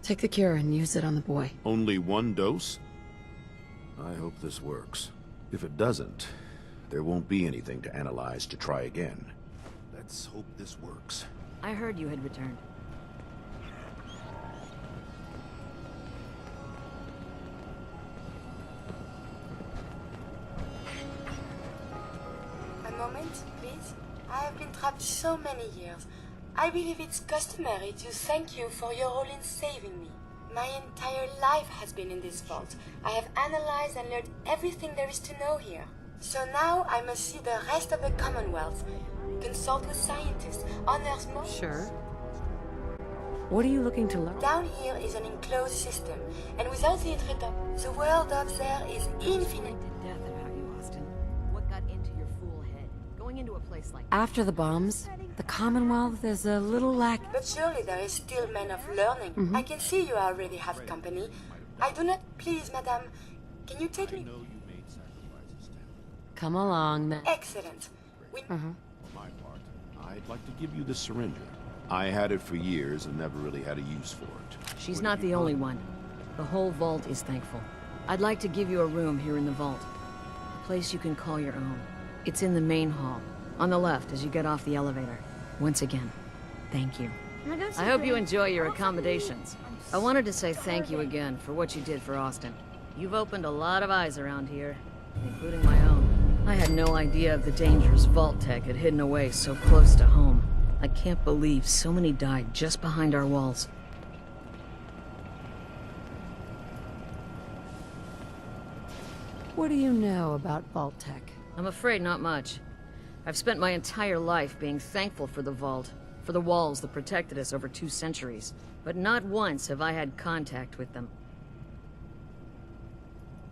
Speaker 1: Take the cure and use it on the boy.
Speaker 18: Only one dose? I hope this works. If it doesn't, there won't be anything to analyze to try again. Let's hope this works.
Speaker 19: I heard you had returned.
Speaker 11: A moment, please. I have been trapped so many years. I believe it's customary to thank you for your role in saving me. My entire life has been in this vault. I have analyzed and learned everything there is to know here. So now I must see the rest of the Commonwealth. Consult with scientists, unearth more.
Speaker 1: Sure. What are you looking to learn?
Speaker 11: Down here is an enclosed system, and without the introduction, the world up there is infinite.
Speaker 19: Death about you, Austin. What got into your fool head? Going into a place like
Speaker 1: After the bombs, the Commonwealth is a little
Speaker 11: But surely there is still men of learning. I can see you already have company. I do not... Please, madame, can you take me...
Speaker 1: Come along, then.
Speaker 11: Excellent.
Speaker 18: For my part, I'd like to give you the syringe. I had it for years and never really had a use for it.
Speaker 19: She's not the only one. The whole vault is thankful. I'd like to give you a room here in the vault. A place you can call your own. It's in the main hall, on the left as you get off the elevator. Once again, thank you. I hope you enjoy your accommodations. I wanted to say thank you again for what you did for Austin. You've opened a lot of eyes around here, including my own. I had no idea of the dangers Vault Tech had hidden away so close to home. I can't believe so many died just behind our walls.
Speaker 1: What do you know about Vault Tech?
Speaker 19: I'm afraid not much. I've spent my entire life being thankful for the Vault, for the walls that protected us over 2 centuries. But not once have I had contact with them.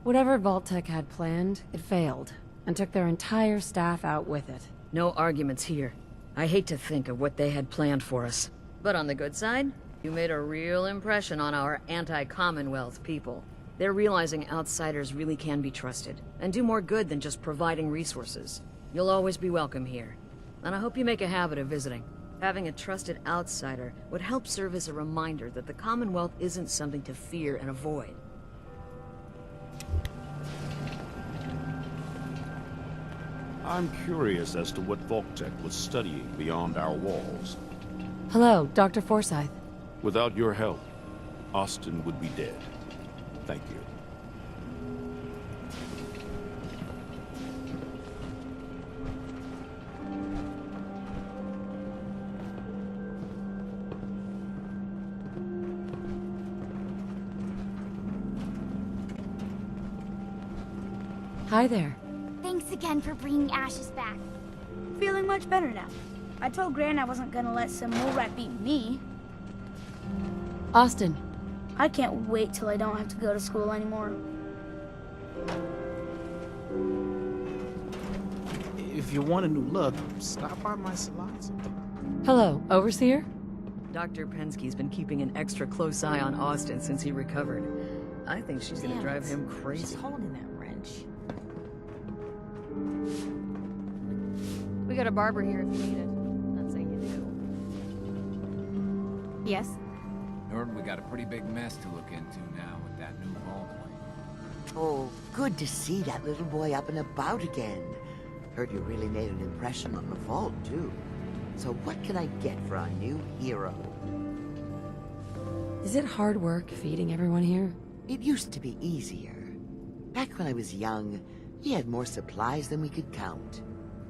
Speaker 1: Whatever Vault Tech had planned, it failed, and took their entire staff out with it.
Speaker 19: No arguments here. I hate to think of what they had planned for us. But on the good side, you made a real impression on our anti-Commonwealth people. They're realizing outsiders really can be trusted, and do more good than just providing resources. You'll always be welcome here, and I hope you make a habit of visiting. Having a trusted outsider would help serve as a reminder that the Commonwealth isn't something to fear and avoid.
Speaker 18: I'm curious as to what Vault-Tech was studying beyond our walls.
Speaker 1: Hello, Dr. Forsyth.
Speaker 18: Without your help, Austin would be dead. Thank you.
Speaker 1: Hi there.
Speaker 12: Thanks again for bringing Ashes back.
Speaker 23: Feeling much better now. I told Gran I wasn't gonna let some mole rat beat me.
Speaker 1: Austin.
Speaker 23: I can't wait till I don't have to go to school anymore.
Speaker 13: If you want a new look, stop by my salon sometime.
Speaker 1: Hello, Overseer?
Speaker 19: Dr. Penske's been keeping an extra close eye on Austin since he recovered. I think she's gonna
Speaker 15: Damn
Speaker 19: drive
Speaker 15: it.
Speaker 19: him crazy.
Speaker 15: She's holding that wrench.
Speaker 4: We got a barber here if you need it. Not saying you do.
Speaker 15: Yes?
Speaker 8: Heard we got a pretty big mess to look into now with that new vault.
Speaker 16: Oh, good to see that little boy up and about again. Heard you really made an impression on the vault, too. So what can I get for our new hero?
Speaker 1: Is it hard work feeding everyone here?
Speaker 16: It used to be easier. Back when I was young, we had more supplies than we could count.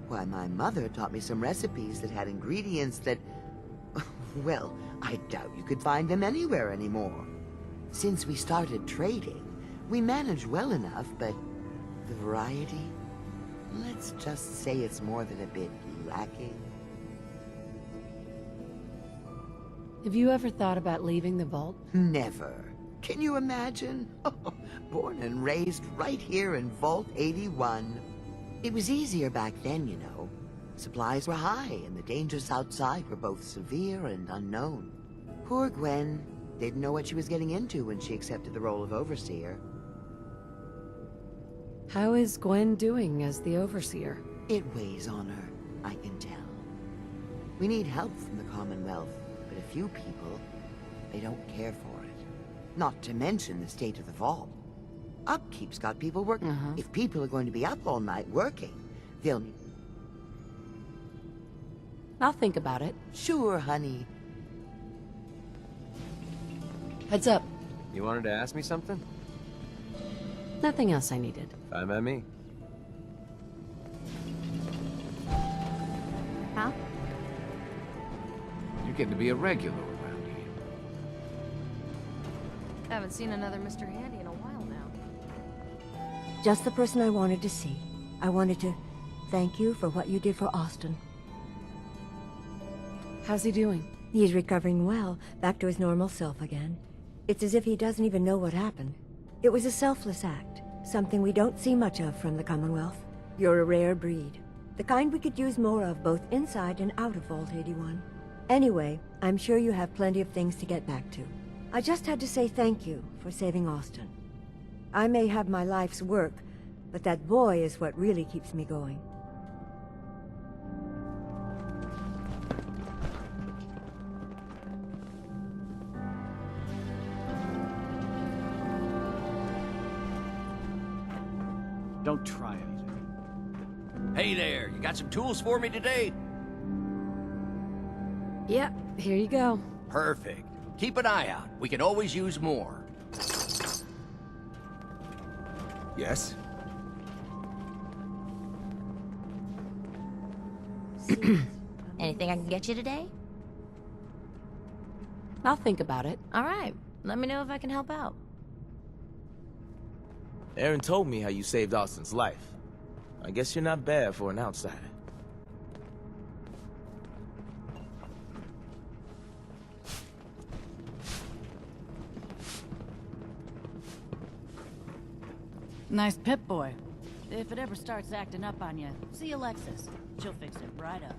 Speaker 16: Why, my mother taught me some recipes that had ingredients that... well, I doubt you could find them anywhere anymore. Since we started trading, we managed well enough, but the variety... let's just say it's more than a bit lacking.
Speaker 1: Have you ever thought about leaving the vault?
Speaker 16: Never. Can you imagine? Born and raised right here in Vault 81. It was easier back then, you know. Supplies were high, and the dangers outside were both severe and unknown. Poor Gwen didn't know what she was getting into when she accepted the role of Overseer.
Speaker 1: How is Gwen doing as the Overseer?
Speaker 16: It weighs on her, I can tell. We need help from the Commonwealth, but a few people, they don't care for it. Not to mention the state of the vault. Upkeep's got people working. If people are going to be up all night working, they'll need...
Speaker 1: I'll think about it.
Speaker 16: Sure, honey.
Speaker 1: Heads up.
Speaker 3: You wanted to ask me something?
Speaker 1: Nothing else I needed.
Speaker 3: Fine by me.
Speaker 4: Huh?
Speaker 8: You're getting to be a regular around here.
Speaker 4: Haven't seen another Mr. Handy in a while now.
Speaker 10: Just the person I wanted to see. I wanted to thank you for what you did for Austin.
Speaker 1: How's he doing?
Speaker 10: He's recovering well, back to his normal self again. It's as if he doesn't even know what happened. It was a selfless act, something we don't see much of from the Commonwealth. You're a rare breed. The kind we could use more of both inside and out of Vault 81. Anyway, I'm sure you have plenty of things to get back to. I just had to say thank you for saving Austin. I may have my life's work, but that boy is what really keeps me going.
Speaker 21: Don't try anything.
Speaker 24: Hey there, you got some tools for me today?
Speaker 1: Yep, here you go.
Speaker 24: Perfect. Keep an eye out. We could always use more. Yes?
Speaker 15: Anything I can get you today?
Speaker 1: I'll think about it.
Speaker 15: All right. Let me know if I can help out.
Speaker 13: Aaron told me how you saved Austin's life. I guess you're not bad for an outsider.
Speaker 25: Nice Pip-Boy. If it ever starts acting up on you, see Alexis. She'll fix it right up.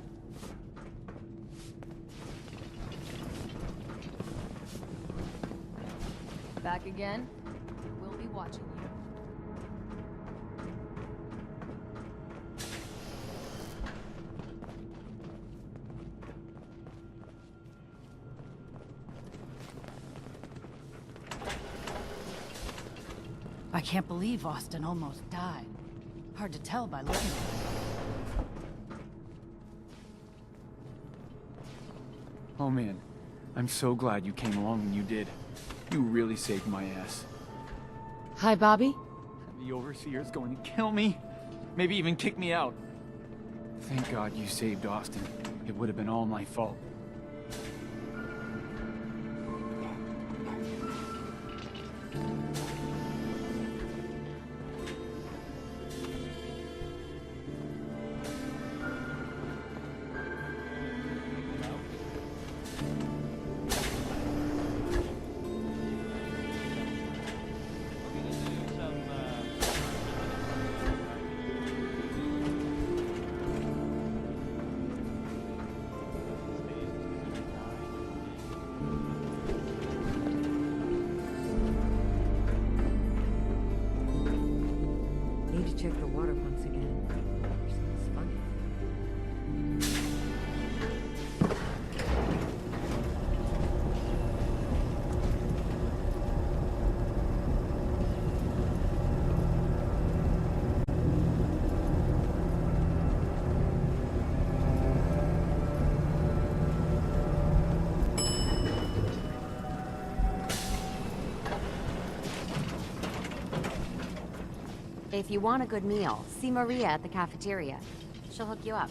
Speaker 4: Back again? We'll be watching you.
Speaker 25: I can't believe Austin almost died. Hard to tell by looking at him.
Speaker 7: Oh man, I'm so glad you came along when you did. You really saved my ass.
Speaker 1: Hi, Bobby.
Speaker 7: The Overseer's going to kill me. Maybe even kick me out. Thank God you saved Austin. It would have been all my fault.
Speaker 2: If you want a good meal, see Maria at the cafeteria. She'll hook you up.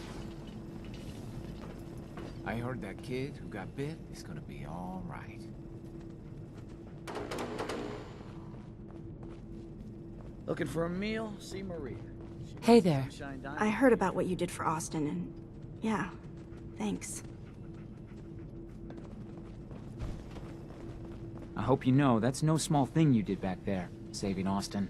Speaker 8: I heard that kid who got bit is gonna be all right.
Speaker 21: Looking for a meal? See Maria.
Speaker 1: Hey there.
Speaker 5: I heard about what you did for Austin, and yeah, thanks.
Speaker 20: I hope you know that's no small thing you did back there, saving Austin.